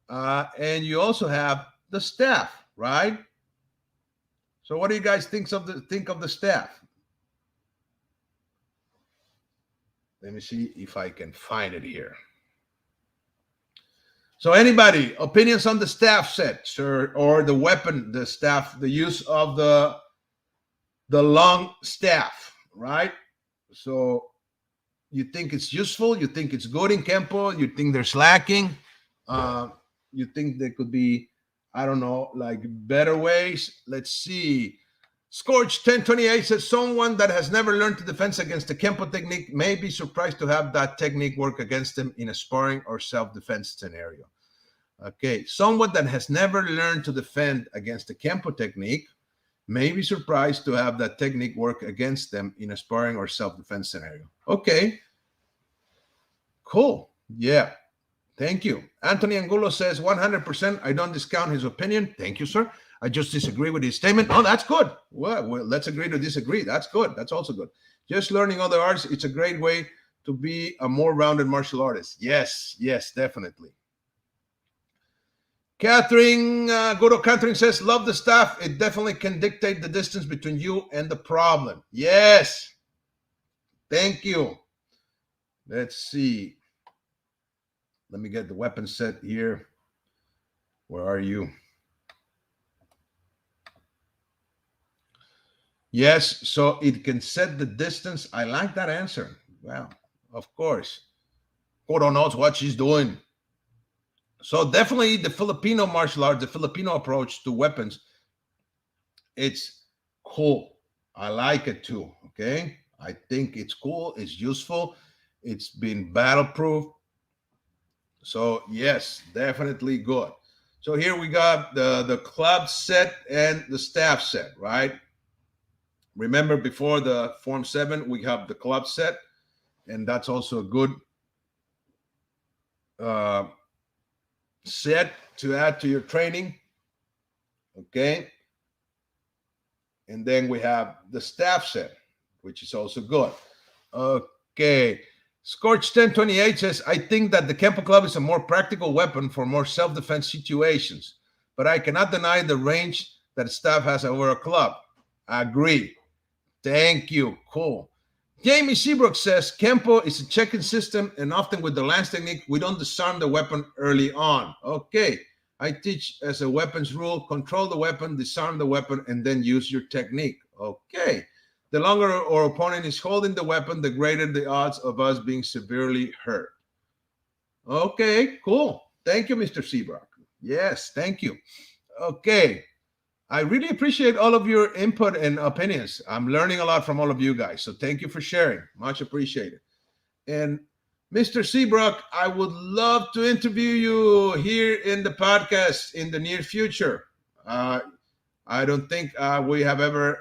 And you also have the staff, right? So what do you guys think of the staff? Let me see if I can find it here. So anybody, opinions on the staff set, sir, or the weapon, the staff, the use of the long staff, right? So you think it's useful? You think it's good in Kenpo? You think there's lacking? You think there could be, I don't know, like better ways? Let's see. Scorch 1028 says someone that has never learned to defend against the Kenpo technique may be surprised to have that technique work against them in a sparring or self-defense scenario. Okay, someone that has never learned to defend against the Kenpo technique may be surprised to have that technique work against them in a sparring or self-defense scenario. Okay, cool. Yeah, thank you. Anthony Angulo says 100%. I don't discount his opinion. Thank you, sir. I just disagree with his statement. Oh, that's good. Well, let's agree to disagree. That's good. That's also good. Just learning other arts, it's a great way to be a more rounded martial artist. Yes, definitely. Catherine, Catherine says, love the staff. It definitely can dictate the distance between you and the problem. Yes. Thank you. Let's see. Let me get the weapon set here. Where are you? Yes, so it can set the distance. I like that answer. Well, of course. Coro knows what she's doing. So definitely the Filipino martial arts, the Filipino approach to weapons, it's cool. I like it too, okay? I think it's cool. It's useful. It's been battle-proof. So yes, definitely good. So here we got the club set and the staff set, right? Remember, before the Form 7, we have the club set, and that's also a good set to add to your training. Okay. And then we have the staff set, which is also good. Okay. Scorch 1028 says, I think that the Kenpo Club is a more practical weapon for more self-defense situations, but I cannot deny the range that staff has over a club. I agree. Thank you. Cool. Jamie Seabrook says, Kenpo is a checking system, and often with the lance technique, we don't disarm the weapon early on. Okay. I teach as a weapons rule, control the weapon, disarm the weapon, and then use your technique. Okay. The longer our opponent is holding the weapon, the greater the odds of us being severely hurt. Okay, cool. Thank you, Mr. Seabrook. Yes, thank you. Okay. I really appreciate all of your input and opinions. I'm learning a lot from all of you guys. So thank you for sharing. Much appreciated. And Mr. Seabrook, I would love to interview you here in the podcast in the near future. I don't think we have ever,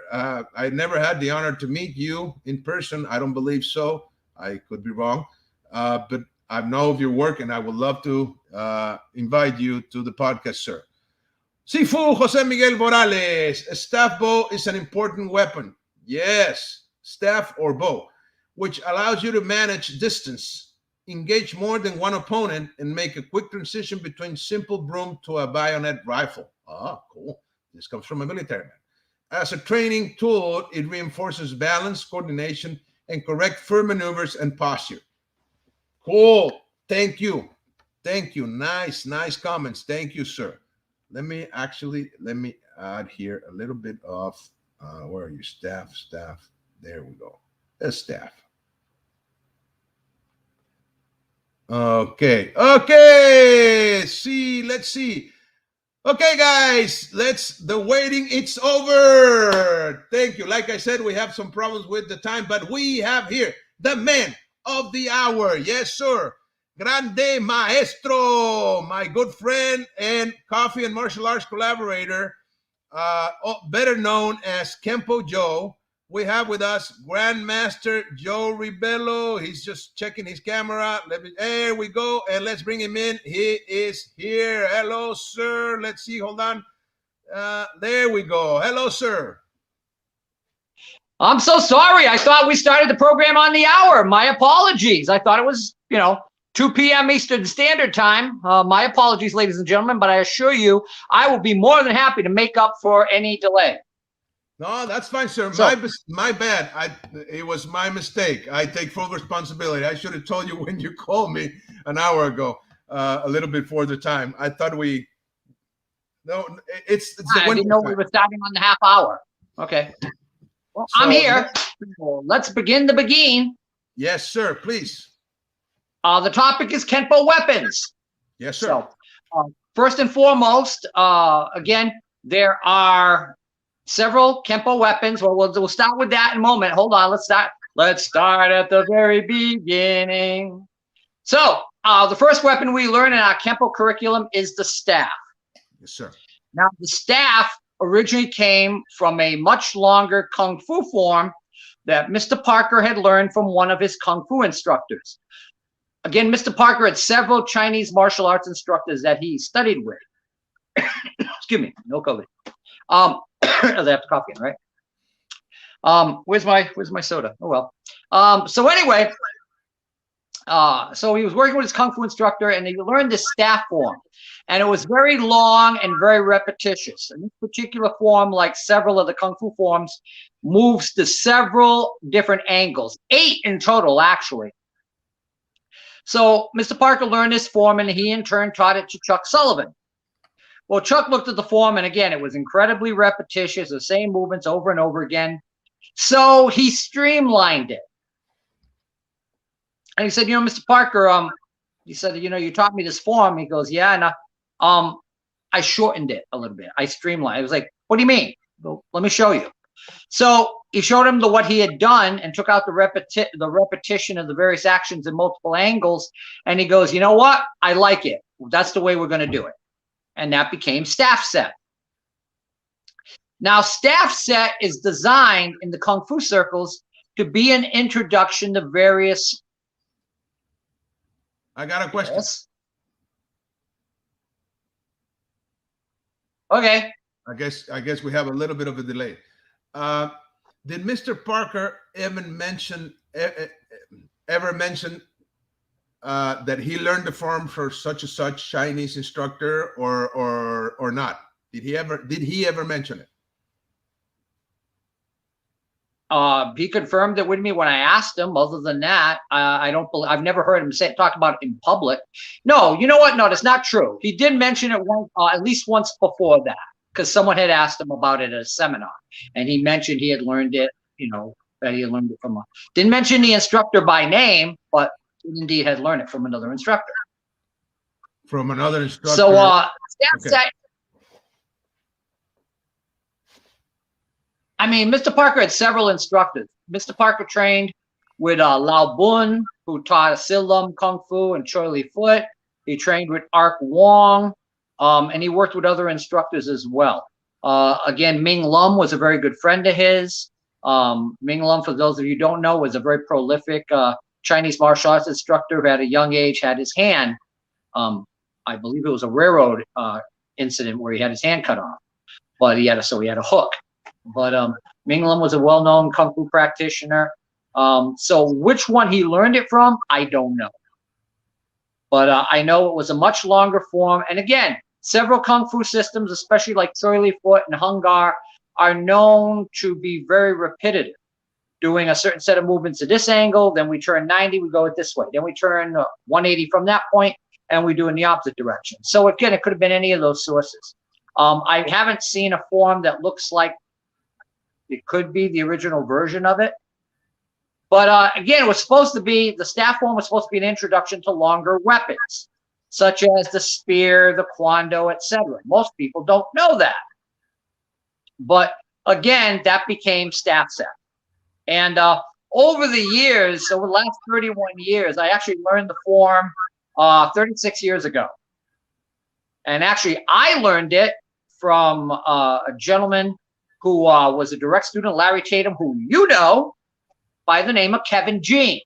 I never had the honor to meet you in person. I don't believe so. I could be wrong. But I know of your work and I would love to invite you to the podcast, sir. Sifu Jose Miguel Morales, a staff bow is an important weapon. Yes, staff or bow, which allows you to manage distance, engage more than one opponent, and make a quick transition between simple broom to a bayonet rifle. Ah, cool. This comes from a military man. As a training tool, it reinforces balance, coordination, and correct firm maneuvers and posture. Cool. Thank you. Thank you. Nice comments. Thank you, sir. Let me add here a little bit of, where are you? Staff. There we go. That's staff. Okay. Let's see. Okay, guys, the waiting, it's over. Thank you. Like I said, we have some problems with the time, but we have here the man of the hour. Yes, sir. Grande Maestro, my good friend and coffee and martial arts collaborator, better known as KenpoJoe. We have with us Grandmaster Joe Rebelo. He's just checking his camera. There we go. And let's bring him in. He is here. Hello, sir. Let's see. Hold on. There we go. Hello, sir. I'm so sorry. I thought we started the program on the hour. My apologies. I thought it was, 2 p.m. Eastern Standard Time. My apologies, ladies and gentlemen, but I assure you, I will be more than happy to make up for any delay. No, that's fine, sir. My bad. It was my mistake. I take full responsibility. I should have told you when you called me an hour ago, a little bit the time. I thought it's the I didn't know we were starting on the half hour. Okay. Well, I'm here. Let's begin the begin. Yes, sir. Please. The topic is Kenpo weapons. Yes, sir. So, first and foremost, again, there are several Kenpo weapons. Well, we'll start with that in a moment. Hold on. Let's start at the very beginning. So, the first weapon we learn in our Kenpo curriculum is the staff. Yes, sir. Now, the staff originally came from a much longer Kung Fu form that Mr. Parker had learned from one of his Kung Fu instructors. Again, Mr. Parker had several Chinese martial arts instructors that he studied with. Excuse me, no COVID. I have to coffee in, right? Where's my soda? Oh well. So anyway, so he was working with his Kung Fu instructor, and he learned this staff form, and it was very long and very repetitious. And this particular form, like several of the Kung Fu forms, moves to several different angles, 8 in total, actually. So Mr. Parker learned this form, and he in turn taught it to Chuck Sullivan. Well, Chuck looked at the form, and again, it was incredibly repetitious, the same movements over and over again. So he streamlined it. And he said, Mr. Parker, he said, you taught me this form. He goes, yeah, and I shortened it a little bit. I streamlined. I was like, what do you mean? Well, let me show you. So he showed him what he had done and took out the repetition of the various actions in multiple angles. And he goes, you know what? I like it. That's the way we're going to do it. And that became staff set. Now, staff set is designed in the Kung Fu circles to be an introduction to various. I got a question. Yes. Okay. I guess we have a little bit of a delay. Did Mr. Parker ever mention that he learned the form for such and such Chinese instructor or not? Did he ever mention it? He confirmed it with me when I asked him. Other than that, I've never heard him talk about it in public. No, you know what? No, that's not true. He did mention it at least once before that, because someone had asked him about it at a seminar, and he mentioned he had learned it, that he had learned it from didn't mention the instructor by name, but he indeed had learned it from another instructor. From another instructor. So, Mr. Parker had several instructors. Mr. Parker trained with Lao Bun, who who taught Silam Kung Fu and Choi Li Foot. He trained with Ark Wong, and he worked with other instructors as well. Again, Ming Lum was a very good friend of his. Ming Lum, for those of you who don't know, was a very prolific Chinese martial arts instructor who at a young age had his hand. I believe it was a railroad incident where he had his hand cut off, but he had a hook. But Ming Lum was a well-known Kung Fu practitioner. So which one he learned it from, I don't know. But I know it was a much longer form. And again, several Kung Fu systems, especially like Choi Li Foot and Hung Gar, are known to be very repetitive. Doing a certain set of movements at this angle, then we turn 90, we go it this way. Then we turn 180 from that point, and we do in the opposite direction. So again, it could have been any of those sources. I haven't seen a form that looks like it could be the original version of it. But again, it was supposed to be, the staff form was supposed to be an introduction to longer weapons, such as the spear, the kwando, etc. Most people don't know that. But again, that became staff set. And over the years, over the last 31 years, I actually learned the form 36 years ago. And actually, I learned it from a gentleman who was a direct student, Larry Tatum, who you know, by the name of Kevin Jean.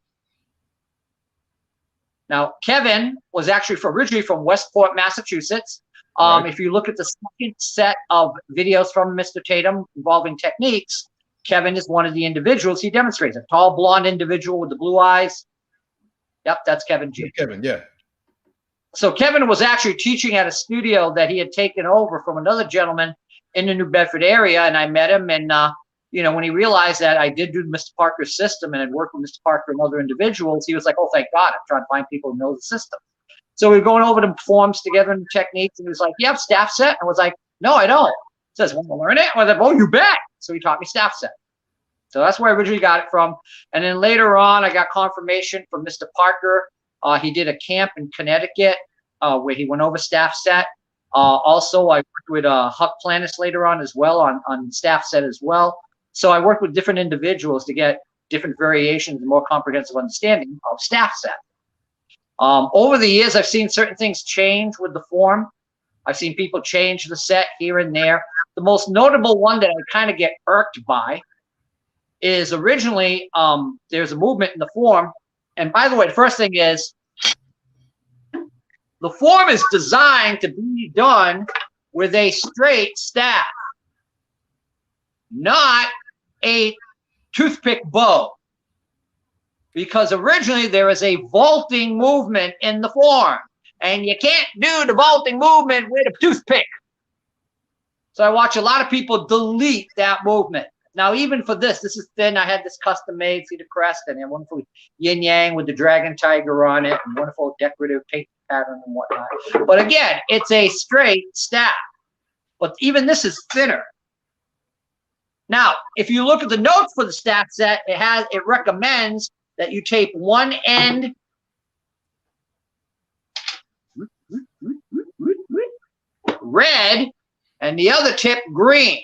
Now, Kevin was actually originally from Westport, Massachusetts. Right. If you look at the second set of videos from Mr. Tatum involving techniques, Kevin is one of the individuals he demonstrates. A tall, blonde individual with the blue eyes. Yep, that's Kevin Jean. Kevin, yeah. So Kevin was actually teaching at a studio that he had taken over from another gentleman in the New Bedford area, and I met him, and you know, when he realized that I did do Mr. Parker's system and had worked with Mr. Parker and other individuals, he was like, oh, thank God, I'm trying to find people who know the system. So we were going over the forms together and techniques, and he was like, you have staff set? And I was like, no, I don't. He says, want to learn it? I was like, oh, you bet. So he taught me staff set. So that's where I originally got it from. And then later on, I got confirmation from Mr. Parker. He did a camp in Connecticut where he went over staff set. Also, I worked with Huck Planis later on as well on staff set as well. So I worked with different individuals to get different variations and more comprehensive understanding of staff set. Over the years, I've seen certain things change with the form. I've seen people change the set here and there. The most notable one that I kind of get irked by is originally there's a movement in the form. And by the way, the first thing is the form is designed to be done with a straight staff, not a toothpick bow. Because originally there is a vaulting movement in the form, and you can't do the vaulting movement with a toothpick. So I watch a lot of people delete that movement. Now, even for this is thin. I had this custom made, see the crest, and a wonderful yin yang with the dragon tiger on it, and wonderful decorative paint pattern and whatnot. But again, it's a straight staff. But even this is thinner. Now, if you look at the notes for the staff set, it recommends that you tape one end red and the other tip green.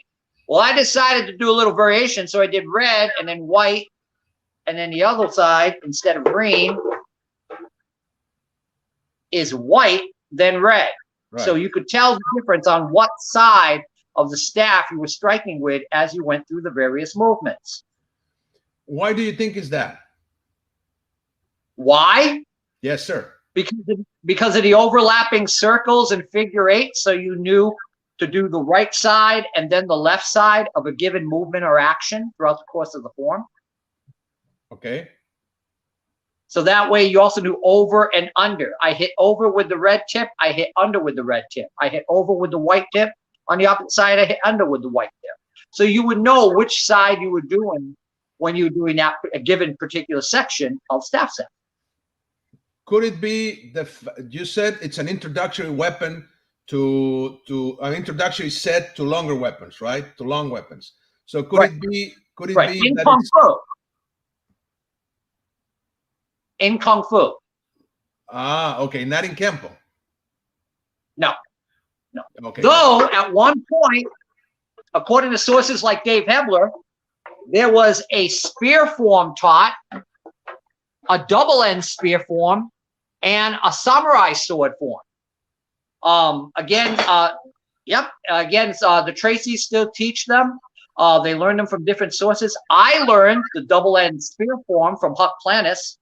Well, I decided to do a little variation, so I did red and then white, and then the other side, instead of green, is white, then red. Right. So you could tell the difference on what side of the staff you were striking with as you went through the various movements. Why do you think is that? Why? Yes, sir. Because of the overlapping circles and figure eight, so you knew to do the right side and then the left side of a given movement or action throughout the course of the form. Okay. So that way you also knew over and under. I hit over with the red tip. I hit under with the red tip. I hit over with the white tip. On the opposite side, I hit under with the white tip. So you would know which side you were doing when you were doing that a given particular section of staff set. Could it be you said it's an introductory weapon to an introductory set to longer weapons, right? To long weapons. So could it be in Kung Fu? In Kung Fu. Ah, okay, not in Kenpo. No. Okay. Though at one point, according to sources like Dave Hebler, there was a spear form taught a double-end spear form, and a samurai sword form. Again, the Tracy's still teach them. They learn them from different sources. I learned the double-end spear form from Huck Planus.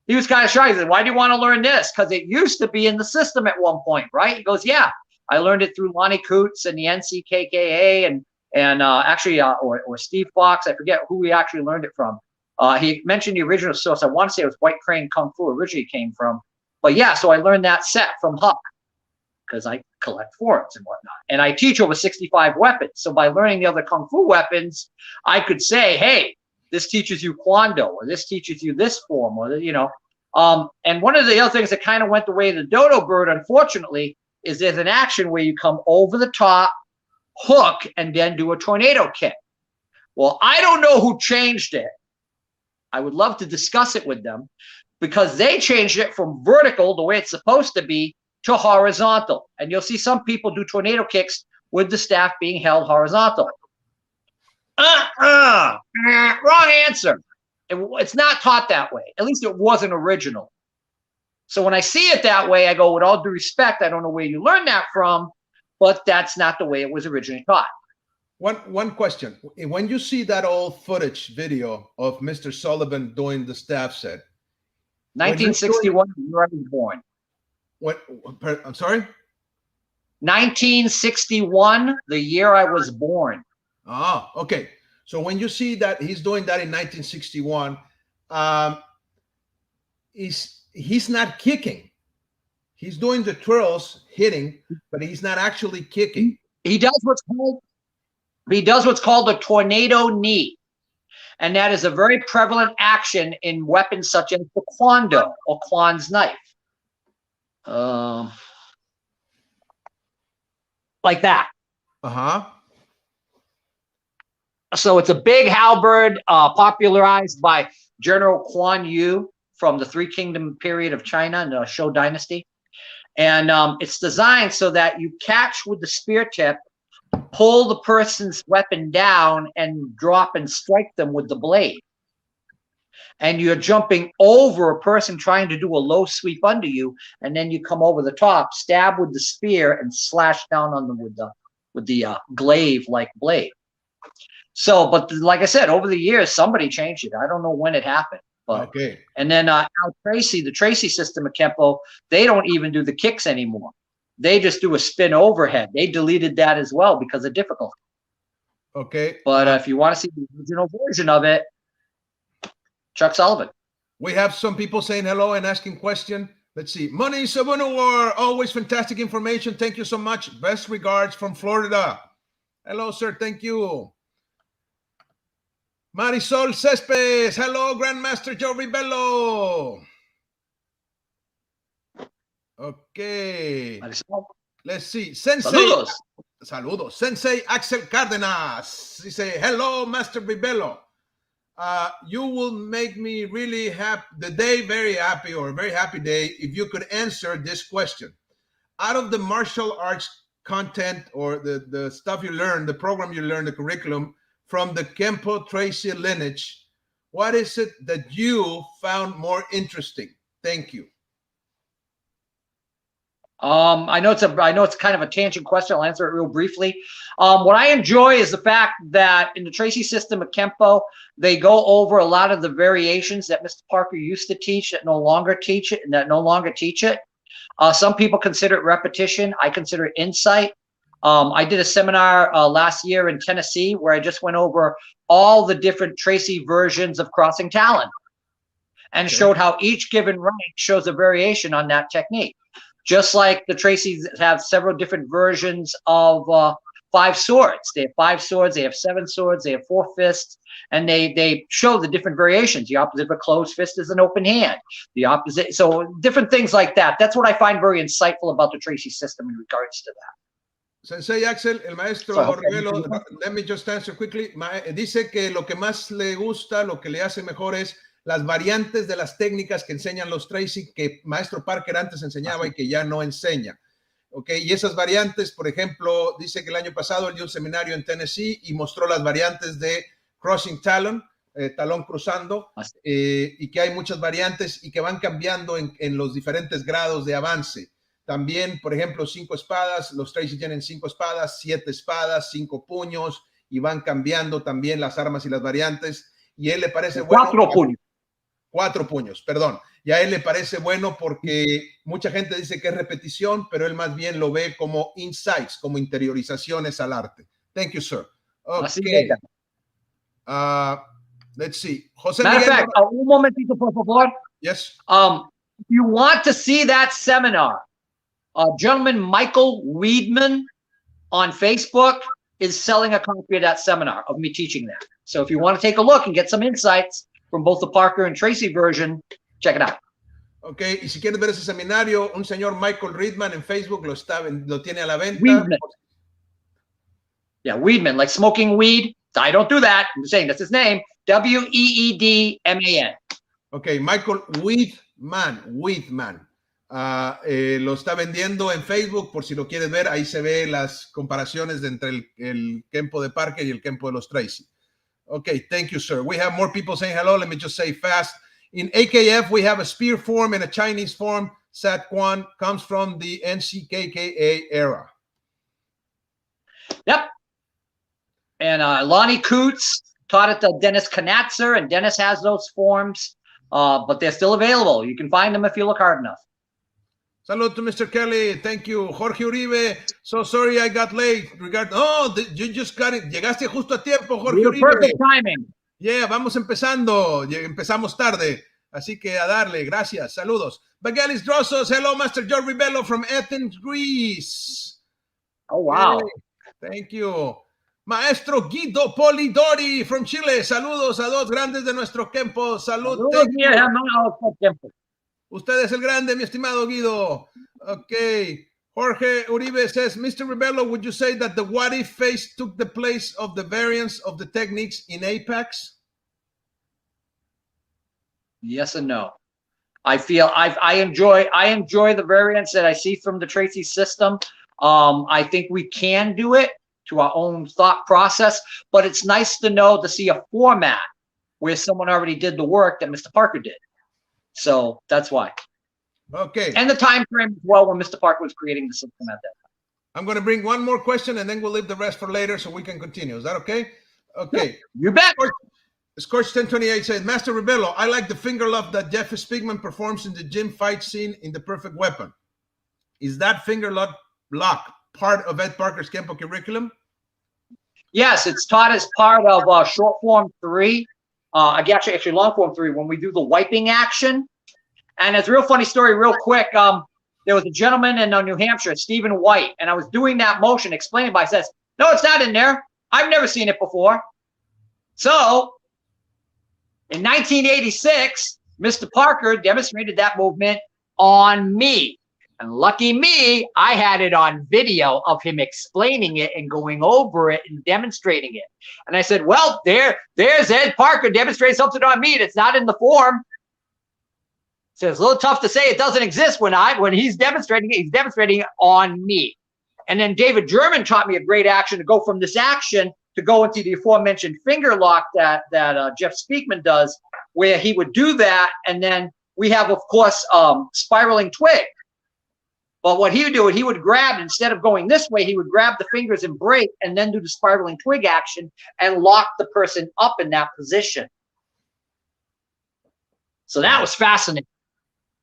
He was kind of shy. He said, "Why do you want to learn this?" Because it used to be in the system at one point, right? He goes, "Yeah, I learned it through Lonnie Coots and the NCKKA and or Steve Fox. I forget who he actually learned it from. He mentioned the original source. I want to say it was White Crane Kung Fu originally came from. But yeah, so I learned that set from Huck because I collect forms and whatnot. And I teach over 65 weapons. So by learning the other Kung Fu weapons, I could say, hey, this teaches you Kwando, or this teaches you this form, or, and one of the other things that kind of went the way of the dodo bird, unfortunately, is there's an action where you come over the top, hook, and then do a tornado kick. Well, I don't know who changed it. I would love to discuss it with them because they changed it from vertical, the way it's supposed to be, to horizontal. And you'll see some people do tornado kicks with the staff being held horizontal. Wrong answer. It's not taught that way. At least it wasn't original. So when I see it that way, I go, with all due respect, I don't know where you learned that from, but that's not the way it was originally taught. One question. When you see that old footage video of Mr. Sullivan doing the staff set. 1961, the year I was born. I'm sorry? 1961, the year I was born. Ah, okay. So when you see that he's doing that in 1961, he's not kicking. He's doing the twirls, hitting, but he's not actually kicking. He does what's called a tornado knee. And that is a very prevalent action in weapons such as the Kwando or Kwan's knife. Like that. Uh-huh. So it's a big halberd popularized by General Quan Yu from the Three Kingdom period of China and the Shou Dynasty. And it's designed so that you catch with the spear tip, pull the person's weapon down, and drop and strike them with the blade. And you're jumping over a person trying to do a low sweep under you, and then you come over the top, stab with the spear, and slash down on them with the glaive-like blade. So, but like I said, over the years, somebody changed it. I don't know when it happened. But, okay. And then Al Tracy, the Tracy system of Kenpo, they don't even do the kicks anymore. They just do a spin overhead. They deleted that as well because of difficulty. Okay. But if you want to see the original version of it, Chuck Sullivan. We have some people saying hello and asking question. Let's see. Money Sabunawar, always fantastic information. Thank you so much. Best regards from Florida. Hello, sir. Thank you. Marisol Cespedes. Hello, Grandmaster Joe Rebelo. Okay. Marisol. Let's see. Sensei. Saludos. Saludos. Sensei Axel Cárdenas. He say, hello, Master Rebelo. You will make me really happy, the day very happy, or a very happy day, if you could answer this question. Out of the martial arts content or the stuff you learn, the program you learn, the curriculum from the Kenpo Tracy lineage, what is it that you found more interesting? Thank you. I know it's kind of a tangent question. I'll answer it real briefly. What I enjoy is the fact that in the Tracy system of Kenpo, they go over a lot of the variations that Mr. Parker used to teach that no longer teach it and that no longer teach it. Some people consider it repetition. I consider it insight. I did a seminar last year in Tennessee where I just went over all the different Tracy versions of crossing talon and showed how each given rank shows a variation on that technique. Just like the Tracys have several different versions of 5 swords. They have 5 swords, they have 7 swords, they have 4 fists, and they show the different variations. The opposite of a closed fist is an open hand. The opposite, so different things like that. That's what I find very insightful about the Tracy system in regards to that. Sensei Axel, el maestro Rebelo, let me just answer quickly. Dice que lo que más le gusta, lo que le hace mejor es las variantes de las técnicas que enseñan los Tracy, que Maestro Parker antes enseñaba y que ya no enseña. Okay, y esas variantes, por ejemplo, dice que el año pasado él dio un seminario en Tennessee y mostró las variantes de Crossing Talon, talón cruzando, y que hay muchas variantes y que van cambiando en los diferentes grados de avance. También, por ejemplo, 5 espadas, los Tracy tienen 5 espadas, 7 espadas, 5 puños, y van cambiando también las armas y las variantes. Y a él le parece bueno. 4 puños. 4 puños, perdón. Y a él le parece bueno porque mucha gente dice que es repetición, pero él más bien lo ve como insights, como interiorizaciones al arte. Thank you, sir. Okay. Let's see. José Matter of Miguel. fact, un momentito, por favor. Yes. If you want to see that seminar, gentleman Michael Weedman on Facebook is selling a copy of that seminar of me teaching that. So if you want to take a look and get some insights from both the Parker and Tracy version, check it out. Okay, y si quieres ver ese seminario, un señor Michael Reedman en Facebook lo tiene a la venta. Weedman. Yeah, Weedman, like smoking weed. I don't do that. I'm saying that's his name. Weedman. Okay, Michael Weedman. Lo está vendiendo en Facebook, por si lo quieres ver. Ahí se ve las comparaciones entre el Kenpo de Parker y el Kenpo de los Tracy. Okay, thank you, sir. We have more people saying hello. Let me just say fast. In AKF, we have a spear form and a Chinese form. Sat Quan comes from the NCKKA era. Yep. And Lonnie Coots taught it to Dennis Knatzer, and Dennis has those forms, but they're still available. You can find them if you look hard enough. Salud to Mr. Kelly. Thank you. Jorge Uribe. So sorry I got late. You just got it. Llegaste justo a tiempo, Jorge Uribe. Perfect timing. Yeah, vamos empezando. Empezamos tarde. Así que a darle. Gracias. Saludos. Vangelis Drossos. Hello, Master Joe Rebelo from Athens, Greece. Oh, wow. Hey, thank you. Maestro Guido Polidori from Chile. Saludos a dos grandes de nuestro Kenpo. Salud. Usted es el grande, mi estimado Guido. Okay. Jorge Uribe says, Mr. Rebelo, would you say that the what if phase took the place of the variance of the techniques in Apex? Yes and no. I feel I enjoy the variance that I see from the Tracy system. I think we can do it to our own thought process, but it's nice to see a format where someone already did the work that Mr. Parker did. So that's why. Okay. And the time frame as well when Mr. Parker was creating the system at that time. I'm going to bring one more question and then we'll leave the rest for later so we can continue. Is that okay? Okay. You bet. Scorch 1028 says, Master Rebelo, I like the finger lock that Jeff Spigman performs in the gym fight scene in The Perfect Weapon. Is that finger lock part of Ed Parker's Kenpo curriculum? Yes, it's taught as part of short form 3. Actually long form 3 when we do the wiping action. And it's a real funny story real quick. There was a gentleman in New Hampshire, Stephen White, and I was doing that motion, explaining by says, no, it's not in there. I've never seen it before. So in 1986, Mr. Parker demonstrated that movement on me. And lucky me, I had it on video of him explaining it and going over it and demonstrating it. And I said, well, there's Ed Parker demonstrating something on me that's not in the form. So it's a little tough to say it doesn't exist when he's demonstrating it. He's demonstrating it on me. And then David German taught me a great action to go from this action to go into the aforementioned finger lock that Jeff Speakman does, where he would do that. And then we have, of course, spiraling twig. But what he would do, he would grab, instead of going this way, he would grab the fingers and break and then do the spiraling twig action and lock the person up in that position. So that was fascinating.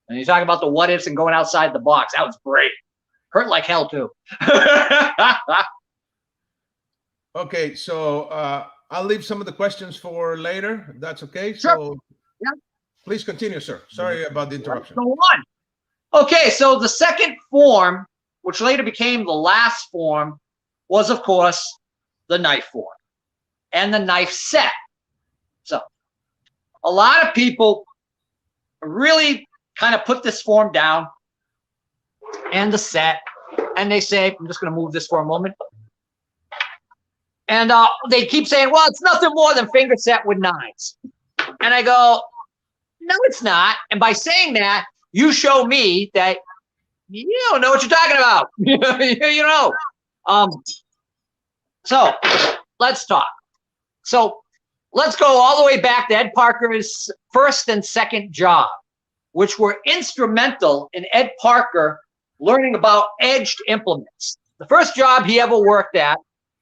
And you talk about the what ifs and going outside the box. That was great. Hurt like hell, too. Okay, so I'll leave some of the questions for later, if that's okay. Sure. So yeah. Please continue, sir. Sorry about the interruption. Let's go on. Okay, so the second form, which later became the last form, was, of course, the knife form and the knife set. So a lot of people really kind of put this form down and the set, and they say, I'm just going to move this for a moment. And they keep saying, well, it's nothing more than finger set with knives. And I go, no, it's not. And by saying that, you show me that you don't know what you're talking about. You know. So let's talk. So let's go all the way back to Ed Parker's first and second job, which were instrumental in Ed Parker learning about edged implements. The first job he ever worked at,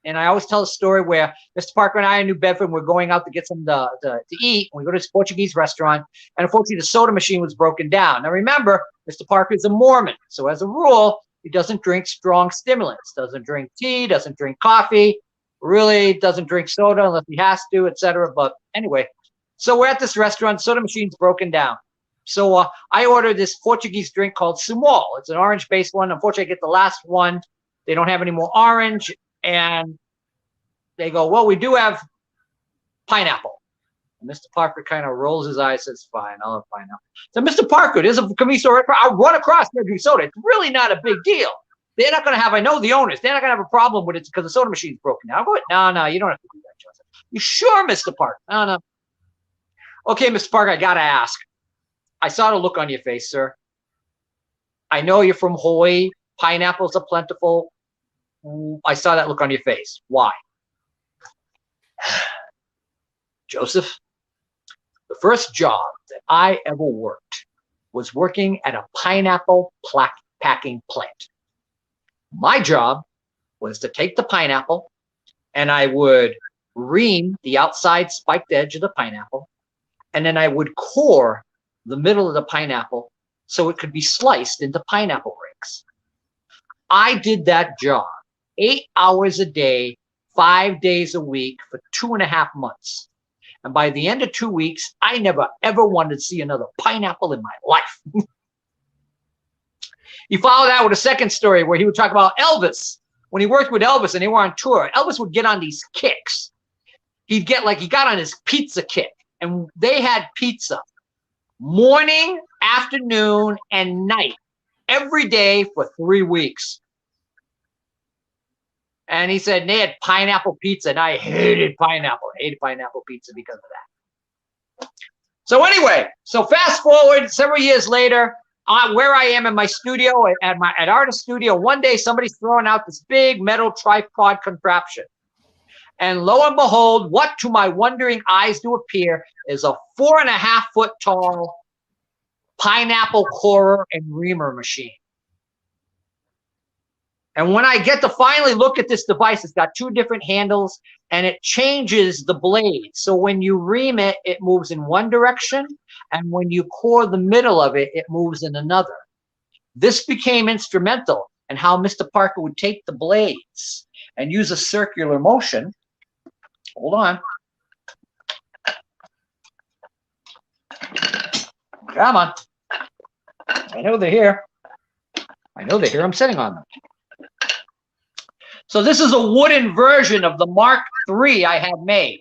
and I always tell a story where Mr. Parker and I in New Bedford were going out to get something to eat. We go to this Portuguese restaurant, and unfortunately the soda machine was broken down. Now remember, Mr. Parker is a Mormon, so as a rule, he doesn't drink strong stimulants, doesn't drink tea, doesn't drink coffee, really doesn't drink soda unless he has to, etc. But anyway, so we're at this restaurant, soda machine's broken down. So I ordered this Portuguese drink called Sumol. It's an orange-based one. Unfortunately, I get the last one. They don't have any more orange. And they go, well, we do have pineapple. And Mr. Parker kind of rolls his eyes, says, fine, I'll have pineapple. So Mr. Parker, there's a convenience store. I'll run across there, drink soda. It's really not a big deal. They're not going to have, I know the owners, they're not going to have a problem with it because the soda machine's broken down. I'll go, no, you don't have to do that, Joseph. You sure, Mr. Parker? No. Okay, Mr. Parker, I got to ask. I saw the look on your face, sir. I know you're from Hawaii. Pineapples are plentiful. I saw that look on your face. Why? Joseph, the first job that I ever worked was working at a pineapple packing plant. My job was to take the pineapple and I would ream the outside spiked edge of the pineapple, and then I would core the middle of the pineapple so it could be sliced into pineapple rings. I did that job 8 hours a day, 5 days a week for 2.5 months. And by the end of 2 weeks, I never ever wanted to see another pineapple in my life. He followed that with a second story where he would talk about Elvis. When he worked with Elvis and they were on tour, Elvis would get on these kicks. He got on his pizza kick, and they had pizza morning, afternoon, and night every day for 3 weeks. And he said they had pineapple pizza, and I hated pineapple. I hated pineapple pizza because of that. So anyway, so fast forward several years later, where I am in my studio, at Artist Studio, one day somebody's throwing out this big metal tripod contraption. And lo and behold, what to my wondering eyes do appear is a 4.5 foot tall pineapple corer and reamer machine. And when I get to finally look at this device, it's got 2 different handles and it changes the blade. So when you ream it, it moves in one direction. And when you core the middle of it, it moves in another. This became instrumental in how Mr. Parker would take the blades and use a circular motion. Hold on. Come on. I know they're here. I know they're here. I'm sitting on them. So this is a wooden version of the Mark III I had made.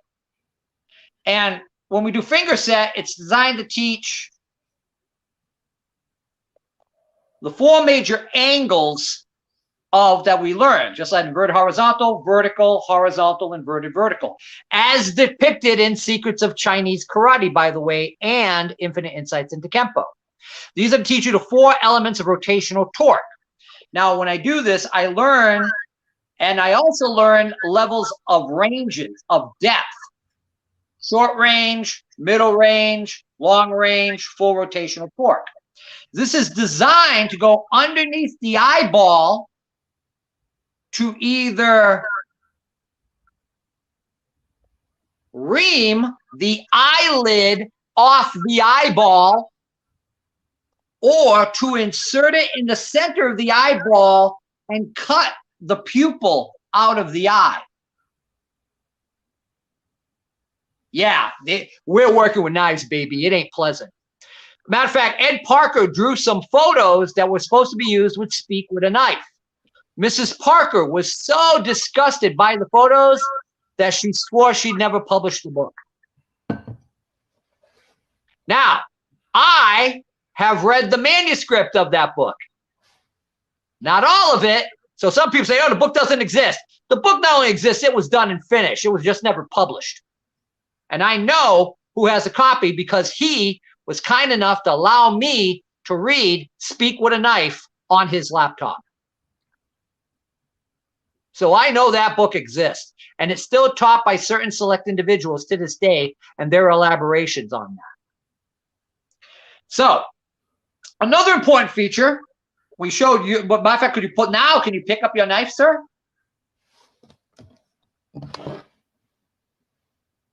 And when we do finger set, it's designed to teach the 4 major angles that we learn, just like inverted horizontal, vertical, horizontal, inverted vertical, as depicted in Secrets of Chinese Karate, by the way, and Infinite Insights into Kenpo. These are to teach you the 4 elements of rotational torque. Now, when I do this, I learn, and I also learn levels of ranges of depth. Short range, middle range, long range, full rotational torque. This is designed to go underneath the eyeball to either ream the eyelid off the eyeball or to insert it in the center of the eyeball and cut the pupil out of the eye. Yeah, we're working with knives, baby. It ain't pleasant. Matter of fact, Ed Parker drew some photos that were supposed to be used with Speak with a Knife. Mrs. Parker was so disgusted by the photos that she swore she'd never publish the book. Now, I have read the manuscript of that book. Not all of it. So some people say, oh, the book doesn't exist. The book not only exists, it was done and finished. It was just never published. And I know who has a copy because he was kind enough to allow me to read Speak with a Knife on his laptop. So I know that book exists, and it's still taught by certain select individuals to this day, and their elaborations on that. So another important feature we showed you, but matter of fact, can you pick up your knife, sir?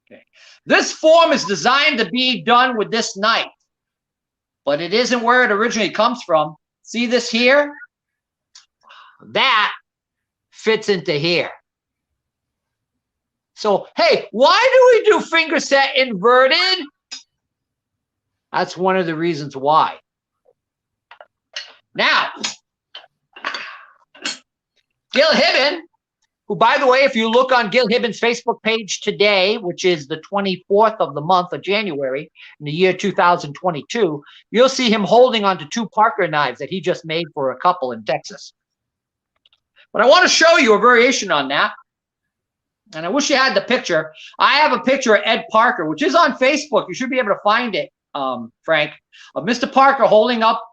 Okay. This form is designed to be done with this knife, but it isn't where it originally comes from. See this here? That fits into here. So, hey, why do we do finger set inverted? That's one of the reasons why. Now, Gil Hibben, who, by the way, if you look on Gil Hibben's Facebook page today, which is the 24th of the month of January in the year 2022, you'll see him holding onto 2 Parker knives that he just made for a couple in Texas. But I want to show you a variation on that. And I wish you had the picture. I have a picture of Ed Parker, which is on Facebook. You should be able to find it, Frank, of Mr. Parker holding up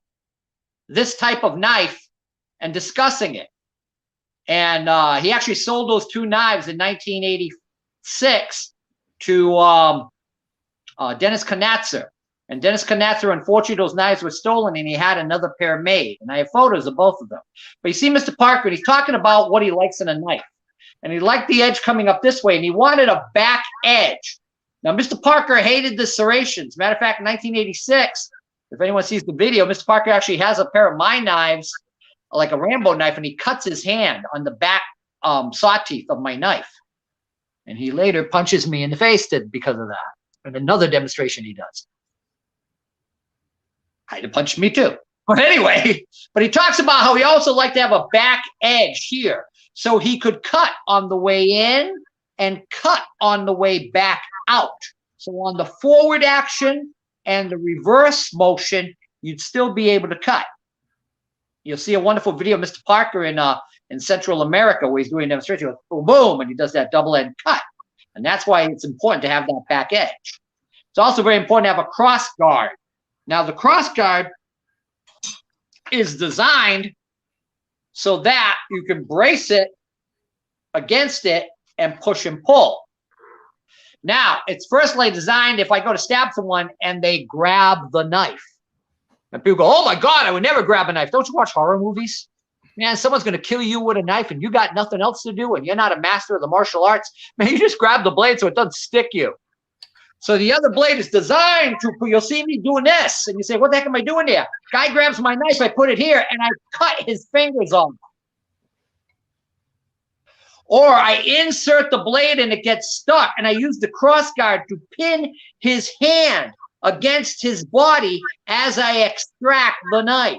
this type of knife and discussing it. And he actually sold those 2 knives in 1986 to Dennis Knatzer. And Dennis Knatzer, unfortunately, those knives were stolen, and he had another pair made. And I have photos of both of them. But you see Mr. Parker, and he's talking about what he likes in a knife. And he liked the edge coming up this way, and he wanted a back edge. Now, Mr. Parker hated the serrations. Matter of fact, in 1986, if anyone sees the video, Mr. Parker actually has a pair of my knives, like a Rambo knife, and he cuts his hand on the back saw teeth of my knife. And he later punches me in the face because of that. And another demonstration he does. I'd have punched me too. But anyway, but he talks about how he also liked to have a back edge here. So he could cut on the way in and cut on the way back out. So on the forward action and the reverse motion, you'd still be able to cut. You'll see a wonderful video of Mr. Parker in Central America where he's doing a demonstration. He goes, boom, boom, and he does that double end cut. And that's why it's important to have that back edge. It's also very important to have a cross guard. Now, the cross guard is designed so that you can brace it against it and push and pull. Now, it's firstly designed if I go to stab someone and they grab the knife. And people go, oh my God, I would never grab a knife. Don't you watch horror movies? Man, someone's going to kill you with a knife and you got nothing else to do and you're not a master of the martial arts. Man, you just grab the blade so it doesn't stick you. So the other blade is designed to, you'll see me doing this. And you say, what the heck am I doing here? Guy grabs my knife, I put it here, and I cut his fingers off. Or I insert the blade and it gets stuck, and I use the cross guard to pin his hand against his body as I extract the knife.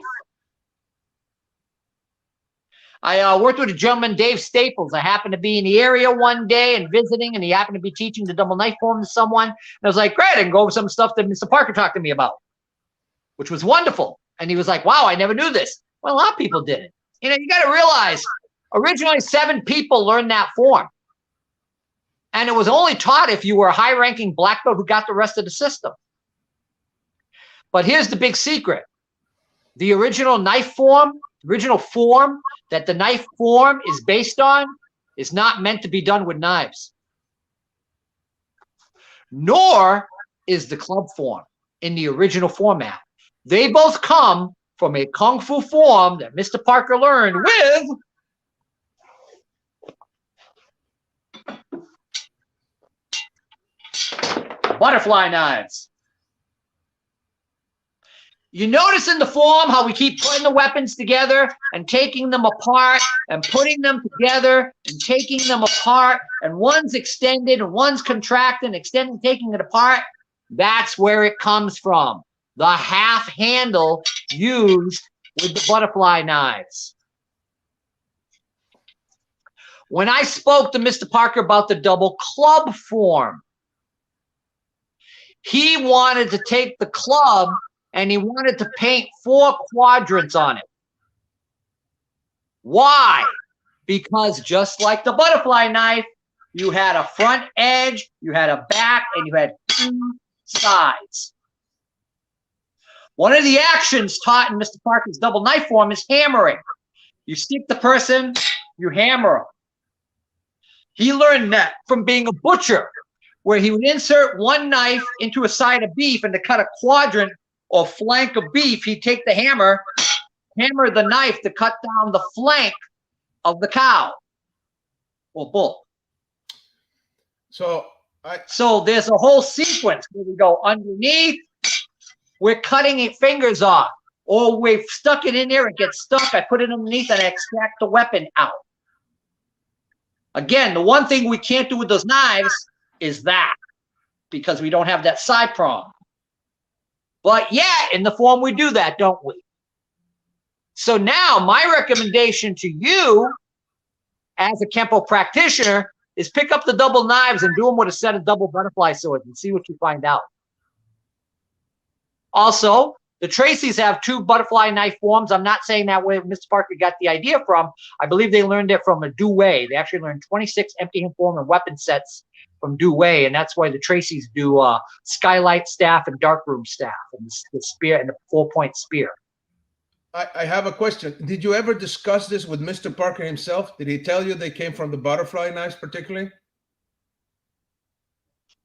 I worked with a gentleman, Dave Staples. I happened to be in the area one day and visiting, and he happened to be teaching the double knife form to someone. And I was like, great, I can go over some stuff that Mr. Parker talked to me about, which was wonderful. And he was like, wow, I never knew this. Well, a lot of people didn't. You know, you got to realize, originally 7 people learned that form. And it was only taught if you were a high-ranking black belt who got the rest of the system. But here's the big secret. The original knife form, original form that the knife form is based on is not meant to be done with knives. Nor is the club form in the original format. They both come from a Kung Fu form that Mr. Parker learned with butterfly knives. You notice in the form how we keep putting the weapons together and taking them apart and putting them together and taking them apart, and one's extended and one's contracted, extending, taking it apart. That's where it comes from. The half handle used with the butterfly knives. When I spoke to Mr. Parker about the double club form, he wanted to take the club and he wanted to paint 4 quadrants on it. Why? Because just like the butterfly knife, you had a front edge, you had a back, and you had 2 sides. One of the actions taught in Mr. Parker's double knife form is hammering. You stick the person, you hammer them. He learned that from being a butcher, where he would insert one knife into a side of beef, and to cut a quadrant or flank of beef, he'd take the hammer the knife to cut down the flank of the cow or bull. So there's a whole sequence where we go underneath, we're cutting it fingers off, or we've stuck it in there, it gets stuck, I put it underneath and I extract the weapon out. Again, the one thing we can't do with those knives is that, because we don't have that side prong. But yeah, in the form we do that, don't we? So now my recommendation to you as a Kenpo practitioner is pick up the double knives and do them with a set of double butterfly swords and see what you find out. Also, the Tracys have 2 butterfly knife forms. I'm not saying that where Mr. Parker got the idea from. I believe they learned it from a Douai. They actually learned 26 empty hand form and weapon sets from Douai, and that's why the Tracys do skylight staff and darkroom staff, and the spear and the 4-point spear. I have a question. Did you ever discuss this with Mr. Parker himself? Did he tell you they came from the butterfly knives particularly?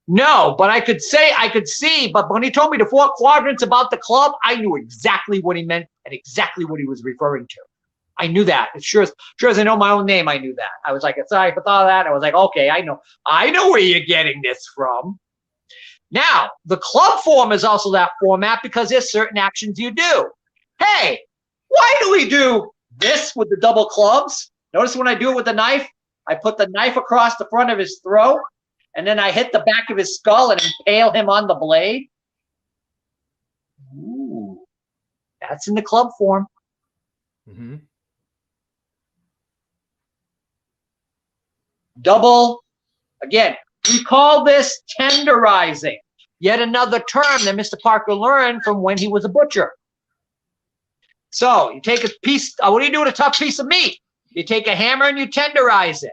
No, but I could see, but when he told me the 4 quadrants about the club, I knew exactly what he meant and exactly what he was referring to. I knew that. As sure as I know my own name, I knew that. I was like, sorry for all that. I was like, okay, I know where you're getting this from. Now, the club form is also that format because there's certain actions you do. Hey, why do we do this with the double clubs? Notice when I do it with the knife, I put the knife across the front of his throat, and then I hit the back of his skull and impale him on the blade. Ooh, that's in the club form. Mm-hmm. Double, again, we call this tenderizing. Yet another term that Mr. Parker learned from when he was a butcher. So you take a piece, what do you do with a tough piece of meat? You take a hammer and you tenderize it.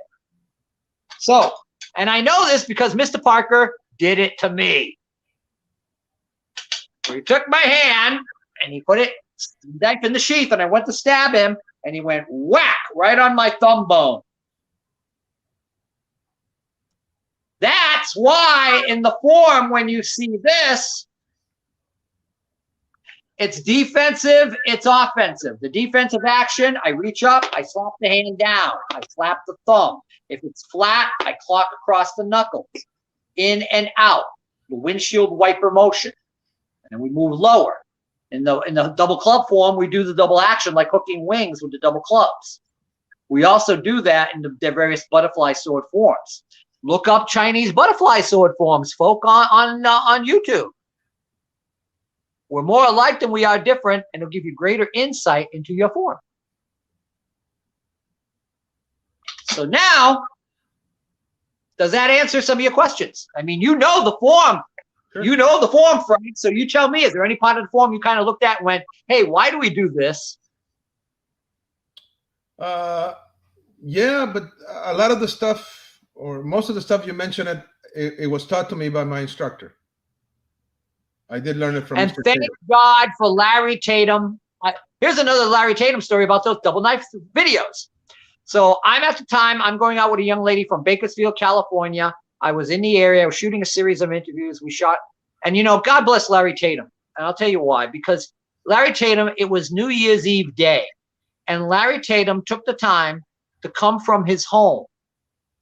So, and I know this because Mr. Parker did it to me. He took my hand and he put it, knife in the sheath, and I went to stab him, and he went whack right on my thumb bone. That's why in the form, when you see this, it's defensive, it's offensive. The defensive action, I reach up, I slap the hand down, I slap the thumb. If it's flat, I clock across the knuckles, in and out, the windshield wiper motion. And then we move lower. In the double club form, we do the double action like hooking wings with the double clubs. We also do that in the various butterfly sword forms. Look up Chinese butterfly sword forms, folk, on YouTube. We're more alike than we are different, and it'll give you greater insight into your form. So now, does that answer some of your questions? I mean, you know the form. Sure. You know the form, Frank, so you tell me, is there any part of the form you kind of looked at and went, hey, why do we do this? Yeah, but a lot of the stuff, or most of the stuff you mentioned, it was taught to me by my instructor. I did learn it from and Mr. thank Tatum. God for Larry Tatum. Here's another Larry Tatum story about those double knife videos. So I'm going out with a young lady from Bakersfield, California. I was in the area. I was shooting a series of interviews. We shot, and God bless Larry Tatum. And I'll tell you why. Because Larry Tatum, it was New Year's Eve day. And Larry Tatum took the time to come from his home,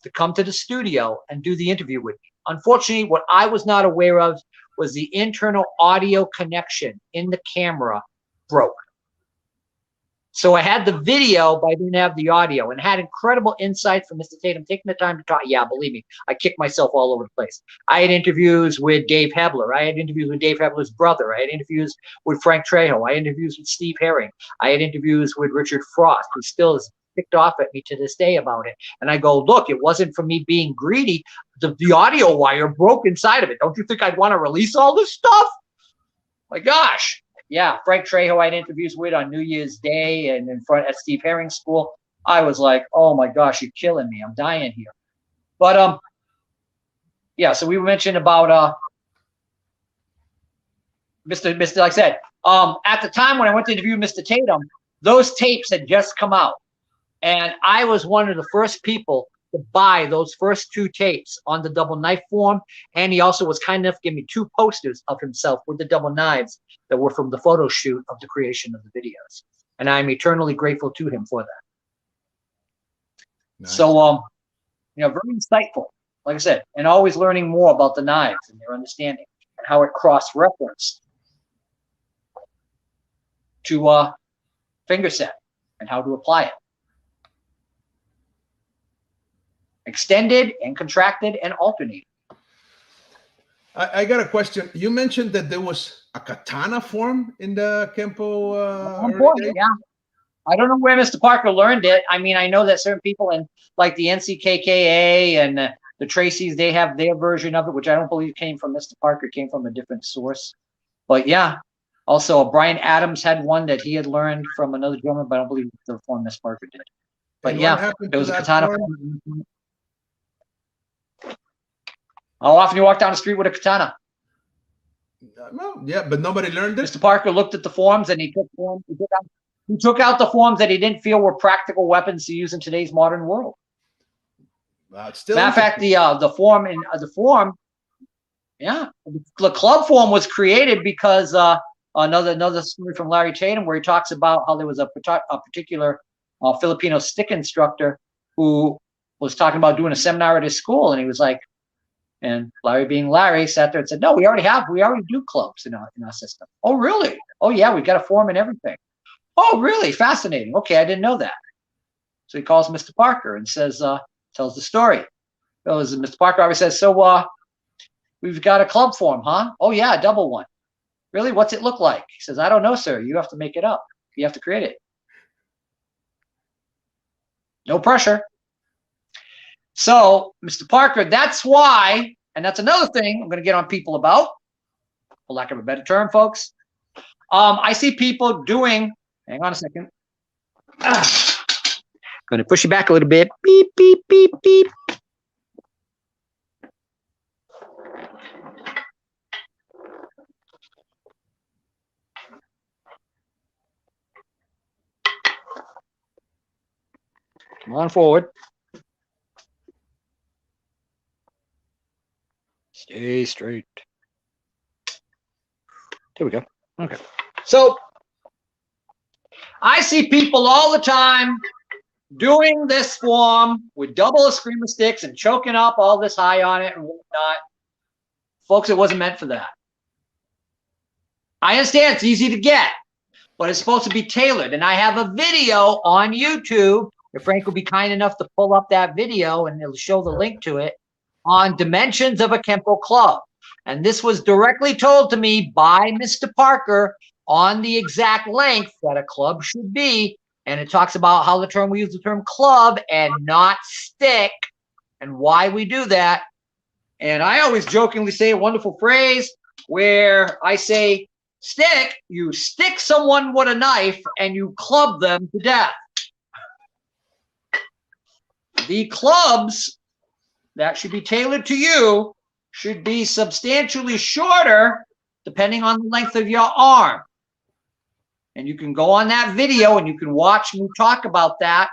to come to the studio and do the interview with me. Unfortunately, what I was not aware of was the internal audio connection in the camera broke. So I had the video, but I didn't have the audio, and had incredible insight from Mr. Tatum, taking the time to talk. Yeah, believe me, I kicked myself all over the place. I had interviews with Dave Hebler. I had interviews with Dave Hebler's brother. I had interviews with Frank Trejo. I had interviews with Steve Herring. I had interviews with Richard Frost, who still is ticked off at me to this day about it. And I go, look, it wasn't for me being greedy. The audio wire broke inside of it. Don't you think I'd want to release all this stuff? My gosh. Yeah, Frank Trejo I had interviews with on New Year's Day and in front at Steve Herring's school. I was like, oh my gosh, you're killing me. I'm dying here. But yeah, so we mentioned about Mr. Like I said, at the time when I went to interview Mr. Tatum, those tapes had just come out. And I was one of the first people to buy those first 2 tapes on the double knife form. And he also was kind enough to give me 2 posters of himself with the double knives that were from the photo shoot of the creation of the videos. And I'm eternally grateful to him for that. Nice. So, you know, very insightful, like I said, and always learning more about the knives and their understanding and how it cross-referenced to finger set and how to apply it. Extended and contracted and alternated. I got a question. You mentioned that there was a katana form in the Kenpo early days? Yeah. I don't know where Mr. Parker learned it. I mean, I know that certain people in like the NCKKA and the Tracy's, they have their version of it, which I don't believe came from Mr. Parker, came from a different source. But yeah, also Brian Adams had one that he had learned from another drummer, but I don't believe the form Mr. Parker did. But yeah, it was a katana form. How often you walk down the street with a katana? Well, yeah, but nobody learned it. Mr. Parker looked at the forms and he took out the forms that he didn't feel were practical weapons to use in today's modern world. Still matter of fact, the form, yeah, the club form was created because another story from Larry Tatum where he talks about how there was a particular Filipino stick instructor who was talking about doing a seminar at his school, and he was like, and Larry, being Larry, sat there and said, "No, we already do clubs in our system." "Oh, really?" "Oh, yeah, we've got a form and everything." "Oh, really? Fascinating. Okay, I didn't know that." So he calls Mr. Parker and says, tells the story. Mr. Parker always says, "So, we've got a club form, huh?" "Oh, yeah, a double one." "Really? What's it look like?" He says, "I don't know, sir. You have to make it up. You have to create it." No pressure. So, Mr. Parker, that's why, and that's another thing I'm going to get on people about, for lack of a better term, folks. I see people doing, hang on a second. Going to push you back a little bit. Beep, beep, beep, beep. Come on forward. Stay straight. There we go. Okay. So I see people all the time doing this form with double screamer sticks and choking up all this high on it and whatnot. Folks, it wasn't meant for that. I understand it's easy to get, but it's supposed to be tailored. And I have a video on YouTube. If Frank will be kind enough to pull up that video and it'll show the link to it, on dimensions of a Kenpo club. And this was directly told to me by Mr. Parker on the exact length that a club should be. And it talks about how we use the term club and not stick and why we do that. And I always jokingly say a wonderful phrase where I say, stick, you stick someone with a knife and you club them to death. The clubs that should be tailored to you should be substantially shorter depending on the length of your arm. And you can go on that video and you can watch me talk about that.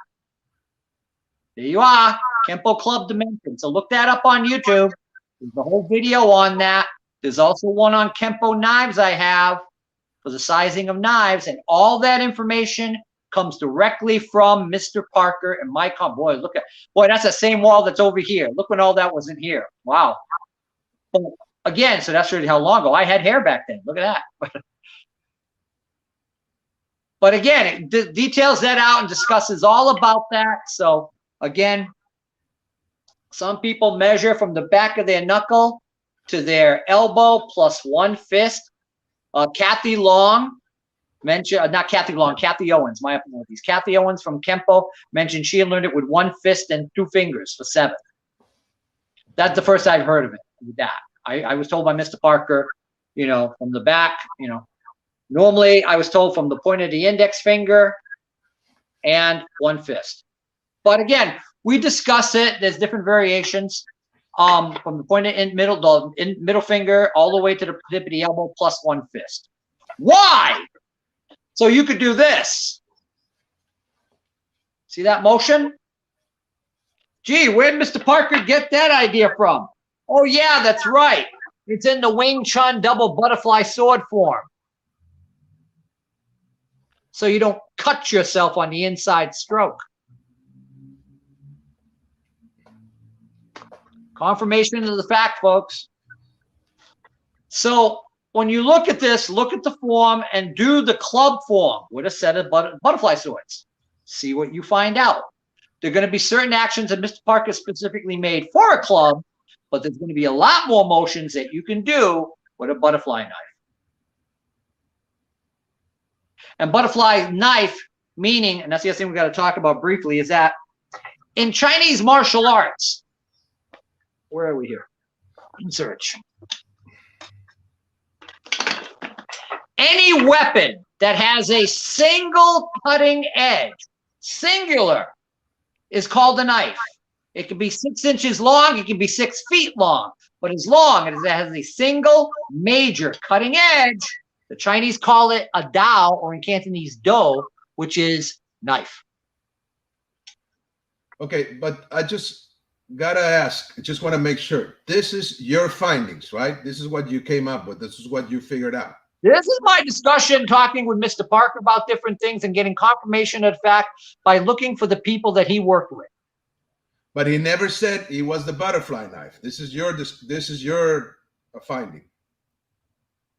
There you are, Kenpo Club Dimensions. So look that up on YouTube. There's a whole video on that. There's also one on Kenpo knives I have for the sizing of knives, and all that information comes directly from Mr. Parker and my boy, that's the same wall that's over here. Look when all that was in here. Wow. But again, so that's really how long ago. I had hair back then. Look at that. But again, it details that out and discusses all about that. So again, some people measure from the back of their knuckle to their elbow plus one fist. Kathy Long mentioned, not Kathy Long, Kathy Owens, my apologies. Kathy Owens from Kenpo mentioned she had learned it with one fist and 2 fingers for 7. That's the first I've heard of it with that. I was told by Mr. Parker, from the back, normally I was told from the point of the index finger and 1 fist. But again, we discuss it. There's different variations from the point of middle finger all the way to the tip of the elbow plus 1 fist. Why? So you could do this. See that motion? Gee, where'd Mr. Parker get that idea from? Oh, yeah, that's right. It's in the Wing Chun double butterfly sword form. So you don't cut yourself on the inside stroke. Confirmation of the fact, folks. So when you look at this, look at the form and do the club form with a set of butterfly swords. See what you find out. There are going to be certain actions that Mr. Parker specifically made for a club, but there's going to be a lot more motions that you can do with a butterfly knife. And butterfly knife, meaning, and that's the other thing we've got to talk about briefly, is that in Chinese martial arts, where are we here? In search. Any weapon that has a single cutting edge, singular, is called a knife. It can be 6 inches long, it can be 6 feet long, but as long as it has a single major cutting edge, the Chinese call it a dao, or in Cantonese, do, which is knife. Okay, but I just gotta ask, I just want to make sure. This is your findings, right? This is what you came up with. This is what you figured out. This is my discussion, talking with Mr. Parker about different things and getting confirmation of the fact by looking for the people that he worked with. But he never said he was the butterfly knife. This is your finding.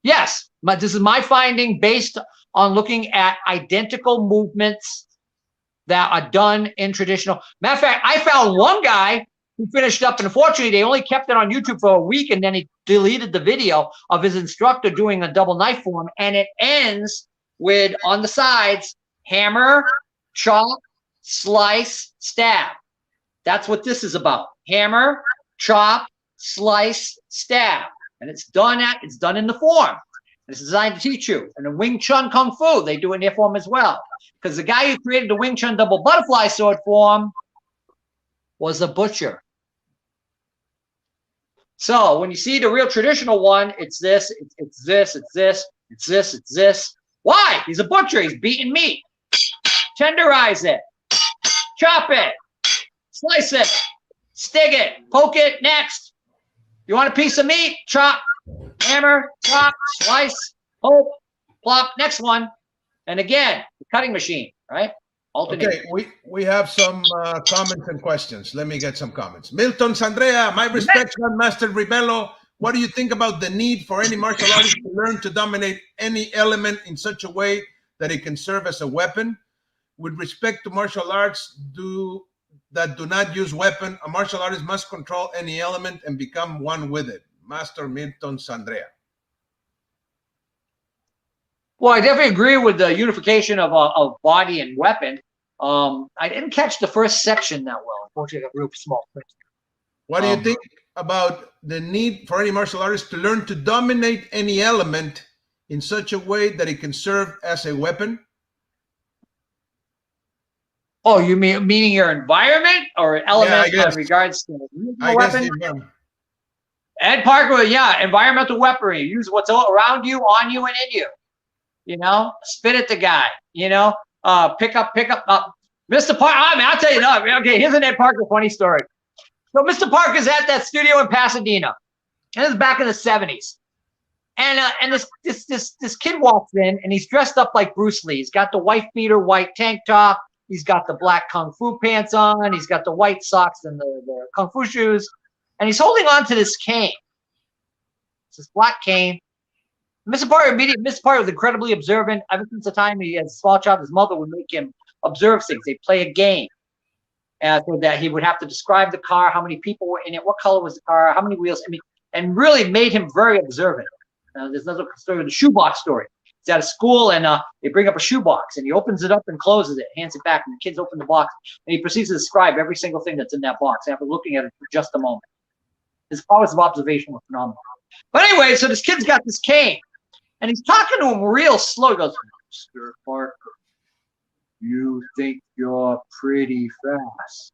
Yes, but this is my finding based on looking at identical movements that are done in traditional. Matter of fact, I found one guy who finished up, and unfortunately, they only kept it on YouTube for a week, and then he deleted the video of his instructor doing a double knife form, and it ends with, on the sides, hammer, chop, slice, stab. That's what this is about. Hammer, chop, slice, stab. And it's done in the form. It's designed to teach you. And in Wing Chun Kung Fu, they do it in their form as well. Because the guy who created the Wing Chun double butterfly sword form was a butcher. So when you see the real traditional one, it's this, it's this, it's this, it's this, it's this. Why? He's a butcher. He's beating meat. Tenderize it. Chop it. Slice it. Stick it. Poke it. Next. You want a piece of meat? Chop. Hammer. Chop. Slice. Poke. Plop. Next one. And again, the cutting machine, right? Alternate. Okay, we have some comments and questions. Let me get some comments. Milton Sandrea, my respect, Grandmaster Rebelo. What do you think about the need for any martial artist to learn to dominate any element in such a way that it can serve as a weapon? With respect to martial arts that do not use weapon, a martial artist must control any element and become one with it. Master Milton Sandrea. Well, I definitely agree with the unification of body and weapon. I didn't catch the first section that well. Unfortunately, I got real small print. What do you think about the need for any martial artist to learn to dominate any element in such a way that it can serve as a weapon? Oh, you meaning your environment or element in regards to I weapon? Guess, Ed Parker, yeah, environmental weaponry. Use what's around you, on you, and in you. You know, spit at the guy. You know, pick up. Mr. Parker, I'll tell you that. Okay, here's an Ed Parker funny story. So Mr. Parker's at that studio in Pasadena, and this is back in the 70s. And this kid walks in, and he's dressed up like Bruce Lee. He's got the white beater, white tank top. He's got the black kung fu pants on. He's got the white socks and the kung fu shoes, and he's holding on to this cane. It's this black cane. Mr. Parker was incredibly observant. Ever since the time he, as a small child, his mother would make him observe things. They'd play a game. So that he would have to describe the car, how many people were in it, what color was the car, how many wheels, and really made him very observant. There's another story, the shoebox story. He's at a school, and they bring up a shoebox, and he opens it up and closes it, hands it back, and the kids open the box, and he proceeds to describe every single thing that's in that box after looking at it for just a moment. His powers of observation were phenomenal. But anyway, so this kid's got this cane, and he's talking to him real slow. He goes, Mr. Parker, you think you're pretty fast,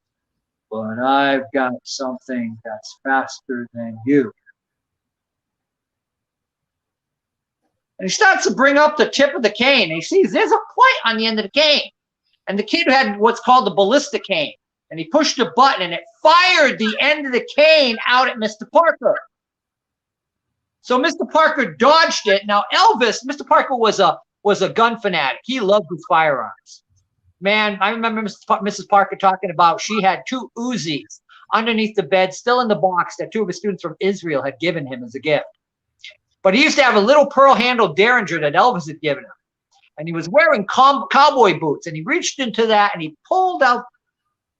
but I've got something that's faster than you. And he starts to bring up the tip of the cane, and he sees there's a point on the end of the cane. And the kid had what's called the ballistic cane. and he pushed a button, and it fired the end of the cane out at Mr. Parker. So Mr. Parker dodged it. Now Mr. Parker was a gun fanatic. He loved his firearms. Man, I remember Mrs. Parker talking about she had 2 Uzis underneath the bed, still in the box, that 2 of his students from Israel had given him as a gift. But he used to have a little pearl-handled Derringer that Elvis had given him. And he was wearing cowboy boots, and he reached into that, and he pulled out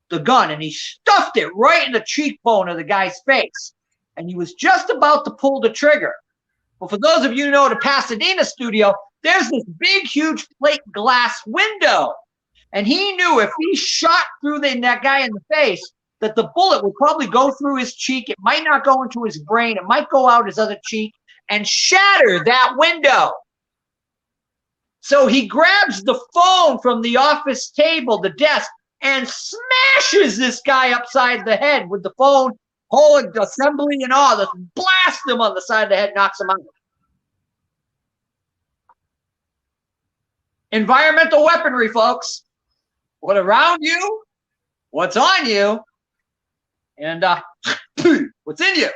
the gun, and he stuffed it right in the cheekbone of the guy's face. And he was just about to pull the trigger. Well, for those of you who know the Pasadena studio, there's this big, huge plate glass window. And he knew if he shot through that guy in the face, that the bullet would probably go through his cheek. It might not go into his brain. It might go out his other cheek and shatter that window. So he grabs the phone from the office table, the desk, and smashes this guy upside the head with the phone, whole assembly and all. Just blast him on the side of the head, knocks him out. Environmental weaponry, folks. What around you, what's on you, and what's in you,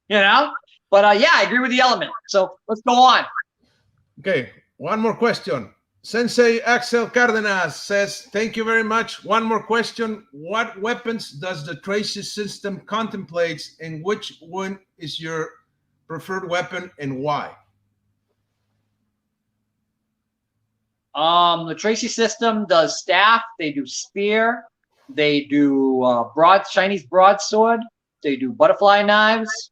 you know? But yeah, I agree with the element. So let's go on. Okay, one more question. Sensei Axel Cardenas says, thank you very much. One more question. What weapons does the Tracy system contemplate, and which one is your preferred weapon and why? The Tracy system does staff. They do spear. They do Chinese broadsword. They do butterfly knives.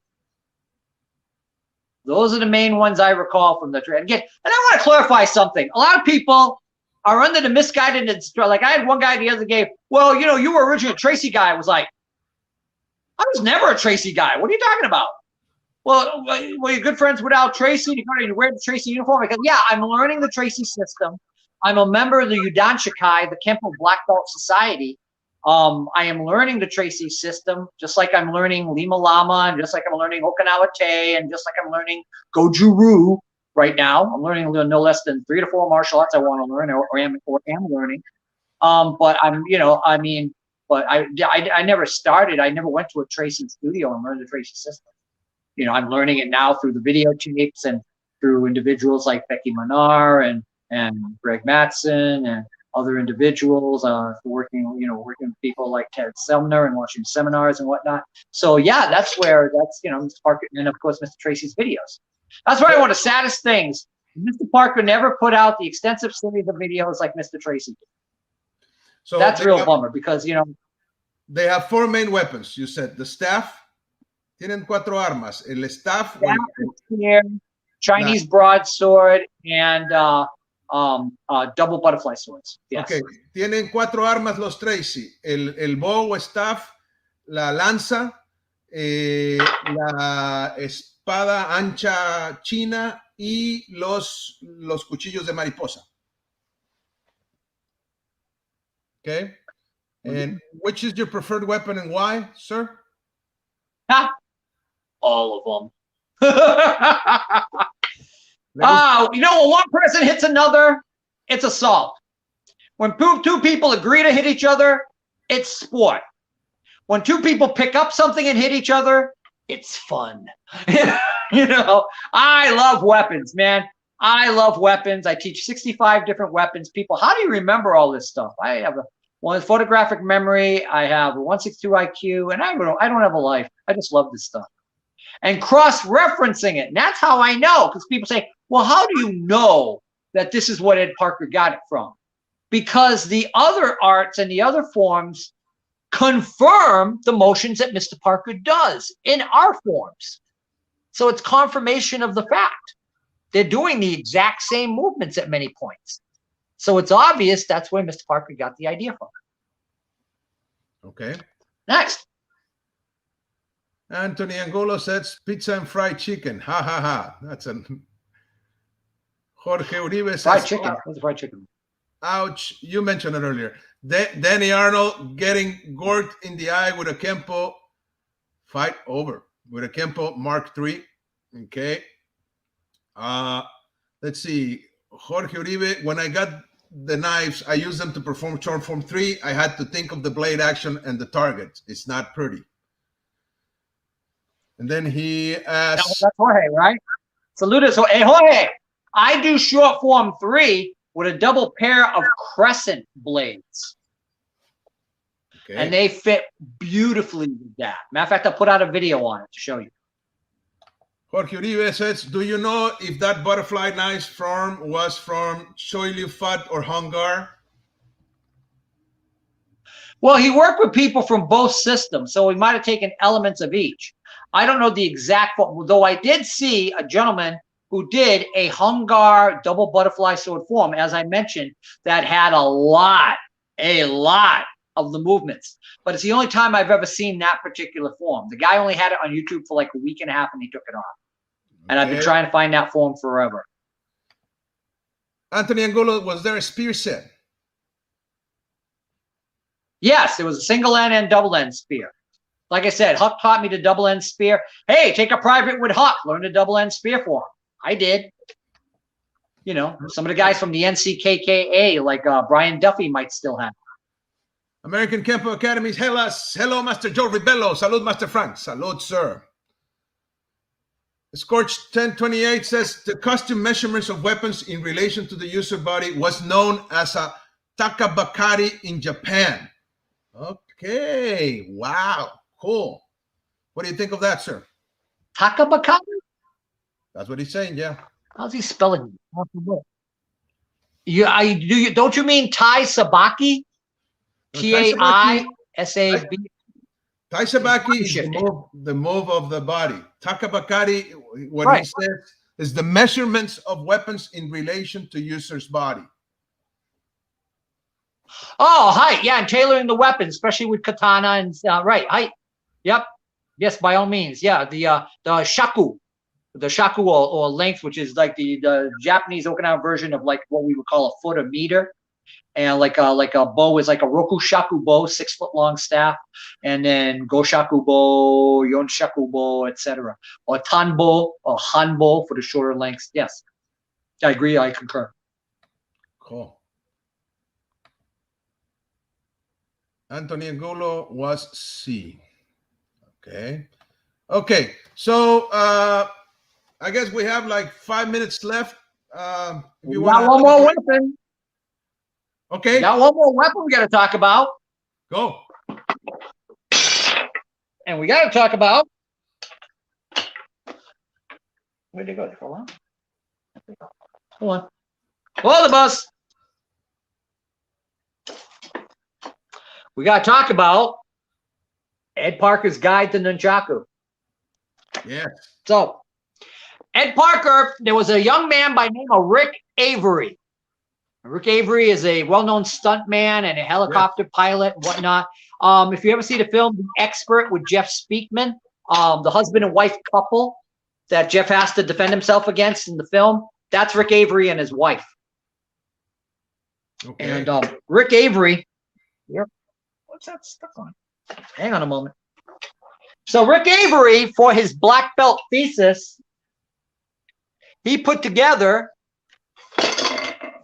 Those are the main ones I recall from the trade. Again, and I want to clarify something. A lot of people are under the misguided, like I had one guy the other day, well, you know, you were originally a Tracy guy. I was like, I was never a Tracy guy. What are you talking about? Well, you're good friends with Al Tracy. You wear the Tracy uniform. Because, yeah, I'm learning the Tracy system. I'm a member of the Nunchaku, the Kenpo Black Belt Society. I am learning the Tracy system, just like I'm learning Lima Lama, and just like I'm learning Okinawa Te, and just like I'm learning Goju-Ryu right now. I'm learning no less than 3 to 4 martial arts I want to learn or am learning. But I'm, you know, I mean, but I never started. I never went to a Tracy studio and learned the Tracy system. You know, I'm learning it now through the videotapes and through individuals like Becky Manar and Greg Mattson and other individuals, working with people like Ted Sumner and watching seminars and whatnot. So yeah, that's, you know, Mr. Parker, and of course, Mr. Tracy's videos. That's probably one of the saddest things. Mr. Parker never put out the extensive series of videos like Mr. Tracy did. So that's a real bummer because, you know. They have 4 main weapons. You said the staff. Tienen 4 armas. El staff. Chinese broadsword and double butterfly swords. Yes. Okay. Tienen 4 armas los Tracy. El bow, staff, la lanza, la espada ancha china y los cuchillos de mariposa. Okay. And which is your preferred weapon and why, sir? All of them. You know, when one person hits another, it's assault. When 2 people agree to hit each other, it's sport. When 2 people pick up something and hit each other, it's fun. You know, I love weapons, man. I love weapons. I teach 65 different weapons. People, how do you remember all this stuff? I have one photographic memory. I have a 162 IQ, and I don't have a life. I just love this stuff. And cross-referencing it. And that's how I know, because people say, well, how do you know that this is what Ed Parker got it from? Because the other arts and the other forms confirm the motions that Mr. Parker does in our forms. So it's confirmation of the fact. They're doing the exact same movements at many points. So it's obvious that's where Mr. Parker got the idea from. Okay. Next. Anthony Angulo says pizza and fried chicken. Ha ha ha. That's a Jorge Uribe says fried chicken. What's the fried chicken? Ouch. You mentioned it earlier. Danny Arnold getting gored in the eye with a Kenpo. Fight over. With a Kenpo Mark III. Okay. Let's see. Jorge Uribe, when I got the knives, I use them to perform short form 3. I had to think of the blade action and the target. It's not pretty. And then he asks, that's Jorge, right? Salute. So, hey, Jorge, I do short form 3 with a double pair of crescent blades. okay. And they fit beautifully with that. Matter of fact, I'll put out a video on it to show you. Jorge Uribe says, do you know if that butterfly knife form was from Choi Liu Fat or Hungar? Well, he worked with people from both systems, so he might have taken elements of each. I don't know the exact form, though I did see a gentleman who did a Hungar double butterfly sword form, as I mentioned, that had a lot of the movements. But it's the only time I've ever seen that particular form. The guy only had it on YouTube for like a week and a half, and he took it off. And I've been trying to find that form forever. Anthony Angulo, was there a spear set? Yes, it was a single end and double end spear. Like I said, Huck taught me the double end spear. Hey, take a private with Huck. Learn the double end spear form. I did. You know, some of the guys from the NCKKA, like Brian Duffy, might still have. American Kenpo Academy's hello, Master Joe Rebelo. Salud, Master Frank. Salud, sir. Scorch 1028 says the custom measurements of weapons in relation to the user body was known as a takabakari in Japan. Okay, wow, cool. What do you think of that, sir? Takabakari? That's what he's saying, yeah. How's he spelling it? Don't you mean Tai Sabaki? Taisabaki. Tai Sabaki is the move of the body. Takabakari, what he says, is the measurements of weapons in relation to user's body. Oh, height, yeah, and tailoring the weapons, especially with katana and height. Yep, yes, by all means, yeah. The shaku, or length, which is like the Japanese Okinawa version of like what we would call a foot or meter. And like a bow is like a rokushaku bow, 6 foot long staff, and then goshaku bow, yonshaku bow, etc. Or tanbo or hanbo for the shorter lengths. Yes, I agree. I concur. Cool. Anthony Angulo was C. Okay. Okay. So I guess we have like 5 minutes left. If you got one more weapon. Okay. Got one more weapon we got to talk about. Go. And we got to talk about. Where'd they go? Hold on. Hold the bus. We got to talk about Ed Parker's Guide to Nunchaku. Yeah. So, Ed Parker, there was a young man by the name of Rick Avery. Rick Avery is a well-known stuntman and a helicopter pilot and whatnot. If you ever see the film The Expert with Jeff Speakman, the husband and wife couple that Jeff has to defend himself against in the film, that's Rick Avery and his wife. Okay. And Rick Avery, what's that stuck on? Hang on a moment. So Rick Avery, for his black belt thesis, he put together.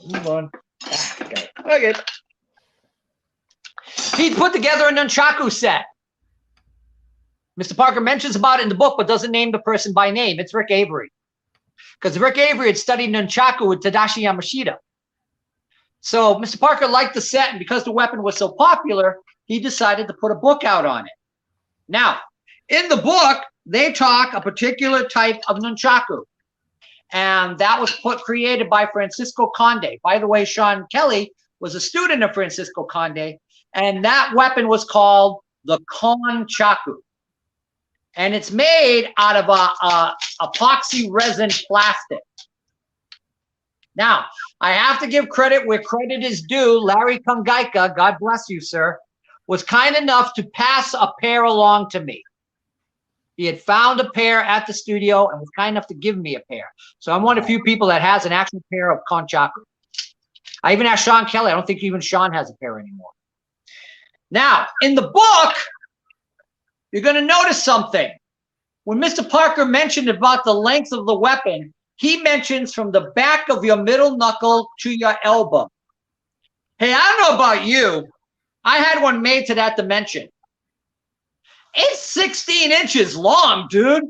Move on. Okay. He put together a nunchaku set. Mr. Parker mentions about it in the book, but doesn't name the person by name. It's Rick Avery. Because Rick Avery had studied nunchaku with Tadashi Yamashita. So Mr. Parker liked the set, and because the weapon was so popular, he decided to put a book out on it. Now, in the book, they talk a particular type of nunchaku. And that was created by Francisco Conde. By the way, Sean Kelly was a student of Francisco Conde, and that weapon was called the Nunchaku. And it's made out of a epoxy resin plastic. Now, I have to give credit where credit is due. Larry Kungaika, God bless you, sir, was kind enough to pass a pair along to me. He had found a pair at the studio and was kind enough to give me a pair. So I'm one of the few people that has an actual pair of Nunchaku. I even asked Sean Kelly. I don't think even Sean has a pair anymore. Now, in the book, you're going to notice something. When Mr. Parker mentioned about the length of the weapon, he mentions from the back of your middle knuckle to your elbow. Hey, I don't know about you. I had one made to that dimension. It's 16 inches long, dude.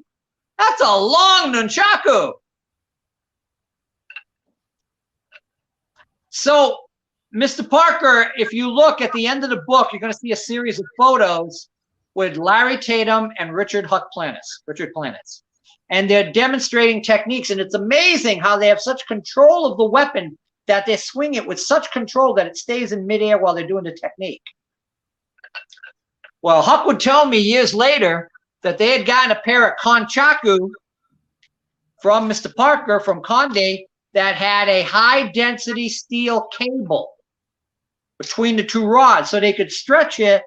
That's a long nunchaku. So, Mr. Parker, if you look at the end of the book, you're going to see a series of photos with Larry Tatum and Richard Planitz. And they're demonstrating techniques. And it's amazing how they have such control of the weapon that they swing it with such control that it stays in midair while they're doing the technique. Well, Huck would tell me years later that they had gotten a pair of Nunchaku from Mr. Parker from Conde that had a high-density steel cable between the two rods, so they could stretch it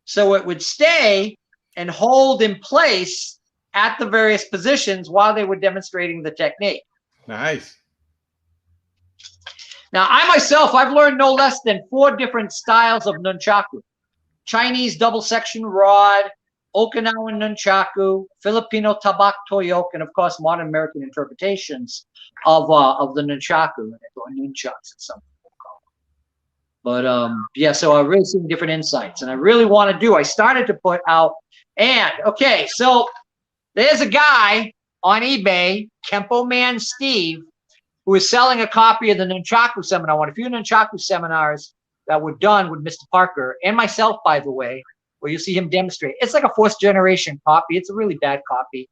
so it would stay and hold in place at the various positions while they were demonstrating the technique. Nice. Now, I myself, I've learned no less than 4 different styles of nunchaku. Chinese double-section rod, Okinawan nunchaku, Filipino tabak toyok, and of course, modern American interpretations of the nunchaku, or nunchucks, as some people call it. But yeah, so I've really seen different insights, and I really want to do. I started to put out, and okay, so there's a guy on eBay, Kenpo Man Steve, who is selling a copy of the Nunchaku seminar, one of a few Nunchaku seminars that were done with Mr. Parker and myself, by the way, where you see him demonstrate. It's like a 4th generation copy. It's a really bad copy.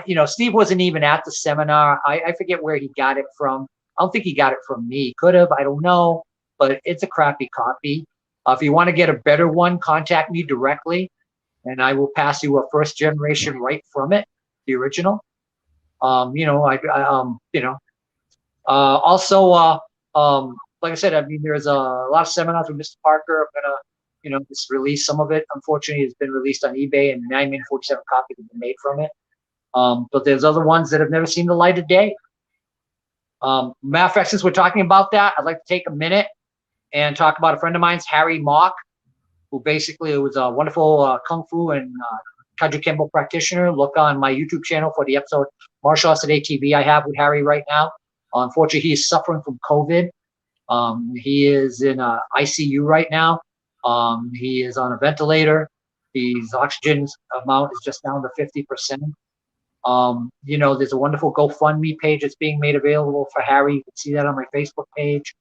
You know, Steve wasn't even at the seminar. I forget where he got it from. I don't think he got it from me. Could have, I don't know, but it's a crappy copy. If you want to get a better one, contact me directly, and I will pass you a 1st generation right from it, the original. You know, you know. Also, like I said, I mean, there's a lot of seminars with Mr. Parker. I'm gonna, you know, just release some of it. Unfortunately, it's been released on eBay, and 947 copies have been made from it. But there's other ones that have never seen the light of day. Matter of fact, since we're talking about that, I'd like to take a minute and talk about a friend of mine's, Harry Mock, who basically was a wonderful kung fu and Kaju Kenpo practitioner. Look on my YouTube channel for the episode Martial Arts Today TV I have with Harry right now. Unfortunately, he is suffering from COVID. He is in ICU right now. He is on a ventilator. His oxygen amount is just down to 50%. You know, there's a wonderful GoFundMe page that's being made available for Harry. You can see that on my Facebook page.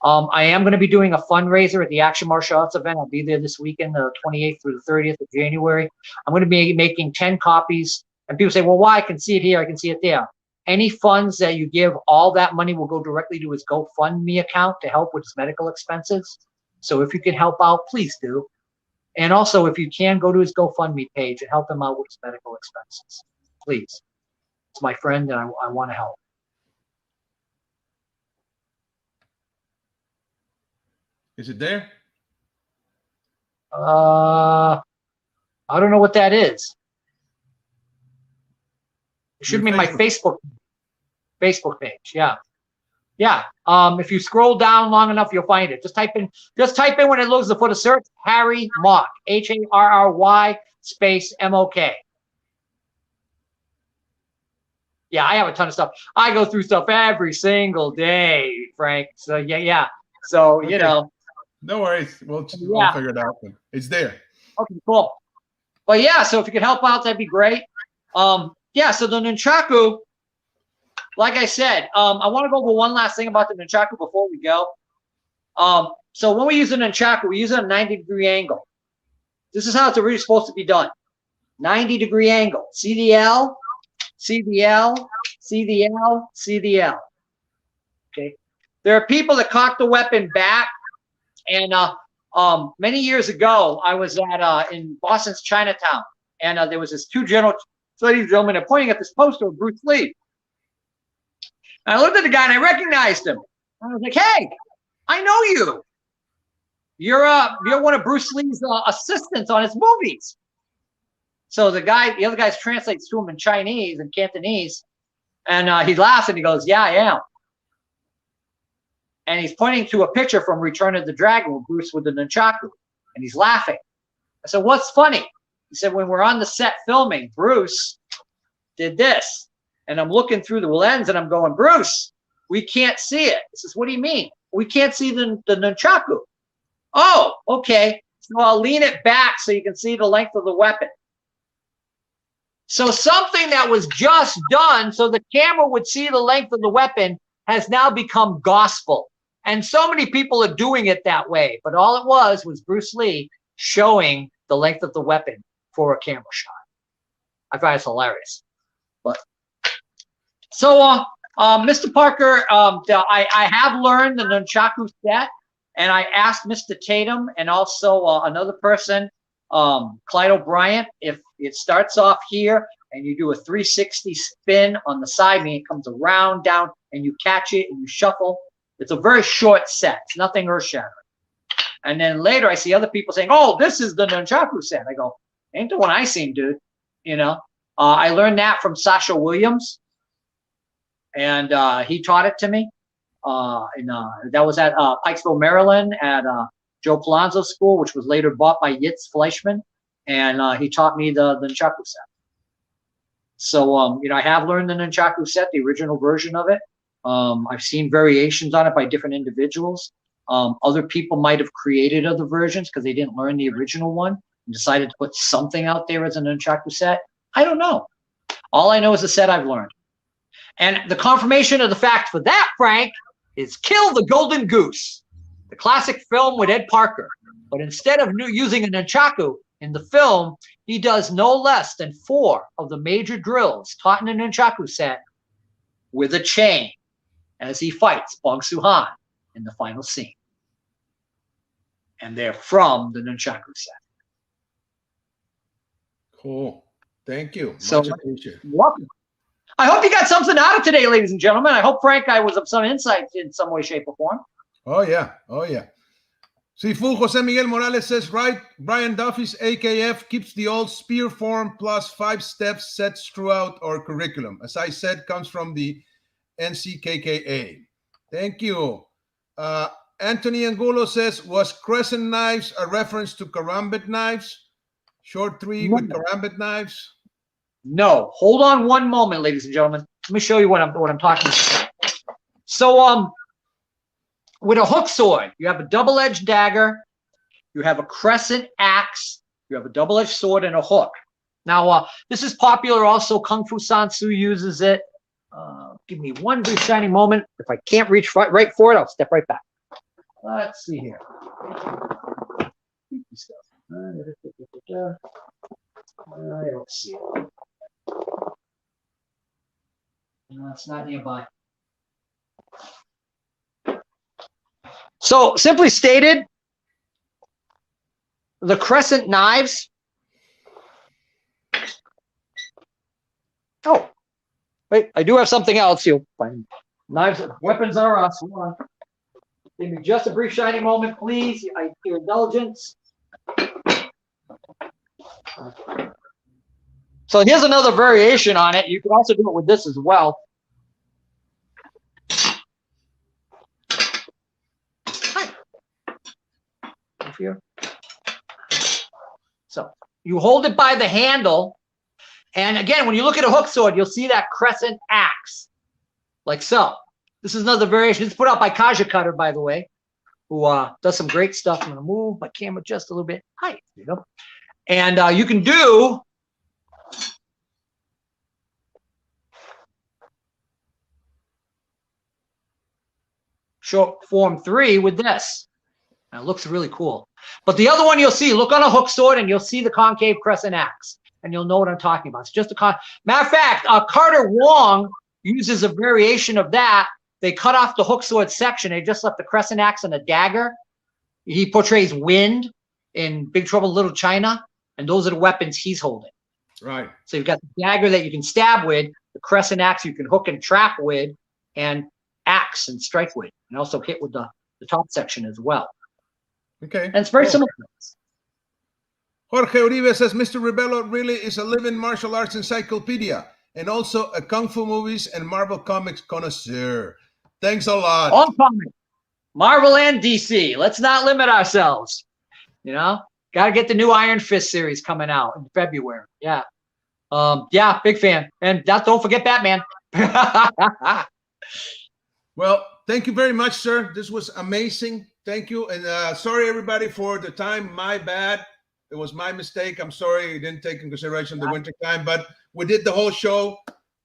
I am going to be doing a fundraiser at the Action Martial Arts event. I'll be there this weekend, the 28th through the 30th of January. I'm going to be making 10 copies. And people say, well, why? I can see it here. I can see it there. Any funds that you give, all that money will go directly to his GoFundMe account to help with his medical expenses. So if you can help out, please do. And also, if you can, go to his GoFundMe page and help him out with his medical expenses. Please. It's my friend, and I want to help. Is it there? I don't know what that is. It should be my Facebook page. Yeah. Yeah. If you scroll down long enough, you'll find it. Just type in when it loads the foot of search, Harry Mock, HARRY space MOK. Yeah, I have a ton of stuff. I go through stuff every single day, Frank. So yeah. So okay. You know. No worries. We'll figure it out. It's there. Okay, cool. But yeah, so if you could help out, that'd be great. Yeah, so the Nunchaku, like I said, I want to go over one last thing about the Nunchaku before we go. So when we use the Nunchaku, we use it at a 90-degree angle. This is how it's really supposed to be done. 90-degree angle. See the L, see the L, see the L, see the L. Okay. There are people that cock the weapon back, and many years ago, I was at in Boston's Chinatown, and there was this 2 ladies and gentlemen are pointing at this poster of Bruce Lee. And I looked at the guy and I recognized him. I was like, hey, I know you. You're one of Bruce Lee's assistants on his movies. So the other guy translates to him in Chinese and Cantonese. And he laughs and he goes, yeah, I am. And he's pointing to a picture from Return of the Dragon with Bruce with the Nunchaku. And he's laughing. I said, what's funny? He said, when we're on the set filming, Bruce did this. And I'm looking through the lens and I'm going, Bruce, we can't see it. He says, what do you mean? we can't see the nunchaku. Oh, okay. So I'll lean it back so you can see the length of the weapon. So something that was just done so the camera would see the length of the weapon has now become gospel. And so many people are doing it that way. But all it was Bruce Lee showing the length of the weapon for a camera shot. I find it's hilarious. But so, Mr. Parker, I have learned the nunchaku set, and I asked Mr. Tatum and also another person, Clyde O'Brien, if it starts off here and you do a 360 spin on the side, meaning it comes around, down, and you catch it and you shuffle. It's a very short set. It's nothing earth-shattering. And then later I see other people saying, oh, this is the nunchaku set. I go, ain't the one I seen, dude. You know, I learned that from Sasha Williams, and he taught it to me. That was at Pikesville, Maryland, at Joe Palazzo's school, which was later bought by Yitz Fleischman, and he taught me the nunchaku set. So, I have learned the nunchaku set, the original version of it. I've seen variations on it by different individuals. Other people might have created other versions because they didn't learn the original one and decided to put something out there as a nunchaku set. I don't know. All I know is the set I've learned. And the confirmation of the fact for that, Frank, is Kill the Golden Goose, the classic film with Ed Parker. But instead of using a nunchaku in the film, he does no less than 4 of the major drills taught in the nunchaku set with a chain as he fights Bong Soo-han in the final scene. And they're from the nunchaku set. Cool. Thank you. So, Much appreciated. Welcome. I hope you got something out of today, ladies and gentlemen. I hope, Frank, I was of some insight in some way, shape, or form. Oh, yeah. Oh, yeah. Sifu Jose Miguel Morales says, right, Brian Duffy's AKF keeps the old spear form plus 5 steps sets throughout our curriculum. As I said, comes from the NCKKA. Thank you. Anthony Angulo says, was crescent knives a reference to karambit knives? Short 3 with karambit knives? No. Hold on one moment, ladies and gentlemen. Let me show you what I'm talking about. So, with a hook sword, you have a double-edged dagger, you have a crescent axe, you have a double-edged sword and a hook. Now, this is popular also. Kung Fu Sansu uses it. Give me one brief shining moment. If I can't reach right for it, I'll step right back. Let's see here. I don't see it. No, it's not nearby. So, simply stated, the crescent knives. Oh, wait, I do have something else. You'll find knives, weapons are us. Hold on. Give me just a brief shining moment, please. Your indulgence. So here's another variation on it. You can also do it with this as well. Here. So you hold it by the handle, and again, when you look at a hook sword, you'll see that crescent axe, like so. This is another variation. It's put out by Kaja Cutter, by the way, who does some great stuff. I'm going to move my camera just a little bit. Hi, there you go. And you can do short form 3 with this. Now, it looks really cool. But the other one you'll see, look on a hook sword and you'll see the concave crescent axe. And you'll know what I'm talking about. It's just a matter of fact, Carter Wong uses a variation of that. They cut off the hook sword section. They just left the crescent axe and a dagger. He portrays Wind in Big Trouble in Little China. And those are the weapons he's holding. Right. So you've got the dagger that you can stab with, the crescent axe you can hook and trap with, and axe and strike with. And also hit with the top section as well. Okay. And it's very similar. Jorge Uribe says, Mr. Rebelo really is a living martial arts encyclopedia and also a Kung Fu movies and Marvel comics connoisseur. Thanks a lot. All comics. Marvel and DC. Let's not limit ourselves. You know? Got to get the new Iron Fist series coming out in February. Yeah. Yeah, big fan. And don't forget Batman. Well, thank you very much, sir. This was amazing. Thank you. And sorry, everybody, for the time. My bad. It was my mistake. I'm sorry. It didn't take in consideration the winter time, but we did the whole show.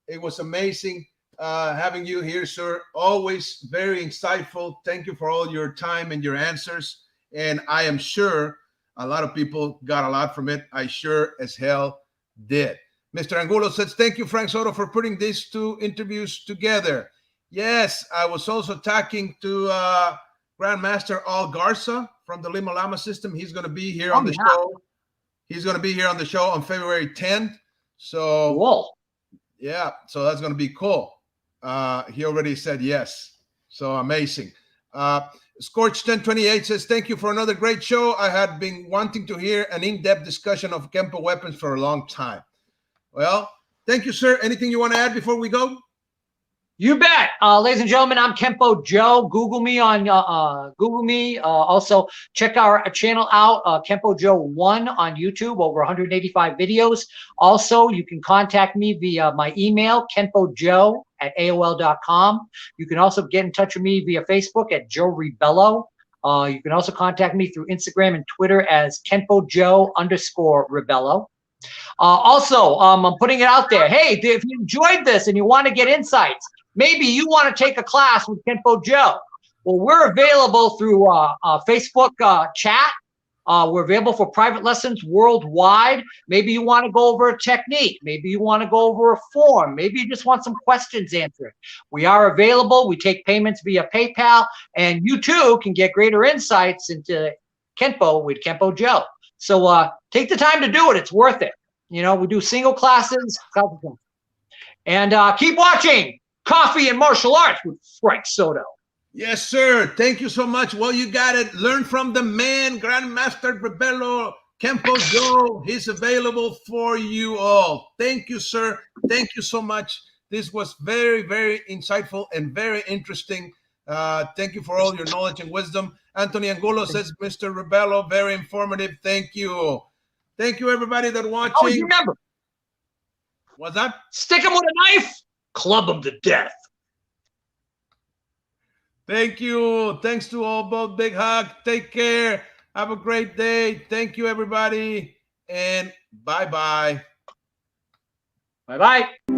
It was amazing having you here, sir. Always very insightful. Thank you for all your time and your answers. And I am sure a lot of people got a lot from it. I sure as hell did. Mr. Angulo says, thank you, Frank Soto, for putting these two interviews together. Yes, I was also talking to Grandmaster Al Garza from the Lima Lama system. He's going to be here on the show. He's going to be here on the show on February 10th. So, cool. Yeah, so that's going to be cool. He already said yes. So amazing. Scorch 1028 says, thank you for another great show. I had been wanting to hear an in-depth discussion of Kenpo weapons for a long time. Well, thank you, sir. Anything you want to add before we go? You bet. Ladies and gentlemen, I'm Kenpo Joe. Google me on Google me. Also, check our channel out, KenpoJoe 1 on YouTube, over 185 videos. Also, you can contact me via my email, KenpoJoe@AOL.com. You can also get in touch with me via Facebook at Joe Rebelo. You can also contact me through Instagram and Twitter as KenpoJoe_Rebelo. Also, I'm putting it out there. Hey, if you enjoyed this and you want to get insights, maybe you want to take a class with Kenpo Joe. Well, we're available through Facebook chat. We're available for private lessons worldwide. Maybe you want to go over a technique. Maybe you want to go over a form. Maybe you just want some questions answered. We are available. We take payments via PayPal. And you too can get greater insights into Kenpo with Kenpo Joe. So take the time to do it. It's worth it. You know, we do single classes. And keep watching Coffee and Martial Arts with Frank Soto. Yes, sir. Thank you so much. Well, you got it. Learn from the man, Grandmaster Rebelo, Kenpo Joe. He's available for you all. Thank you, sir. Thank you so much. This was very, very insightful and very interesting. Thank you for all your knowledge and wisdom. Anthony Angulo says, Mr. Rebelo, very informative. Thank you. Thank you, everybody that watching. Oh, remember. What's that? Stick him with a knife, club him to death. Thank you. Thanks to all both. Big hug. Take care. Have a great day. Thank you, everybody. And bye-bye. Bye-bye.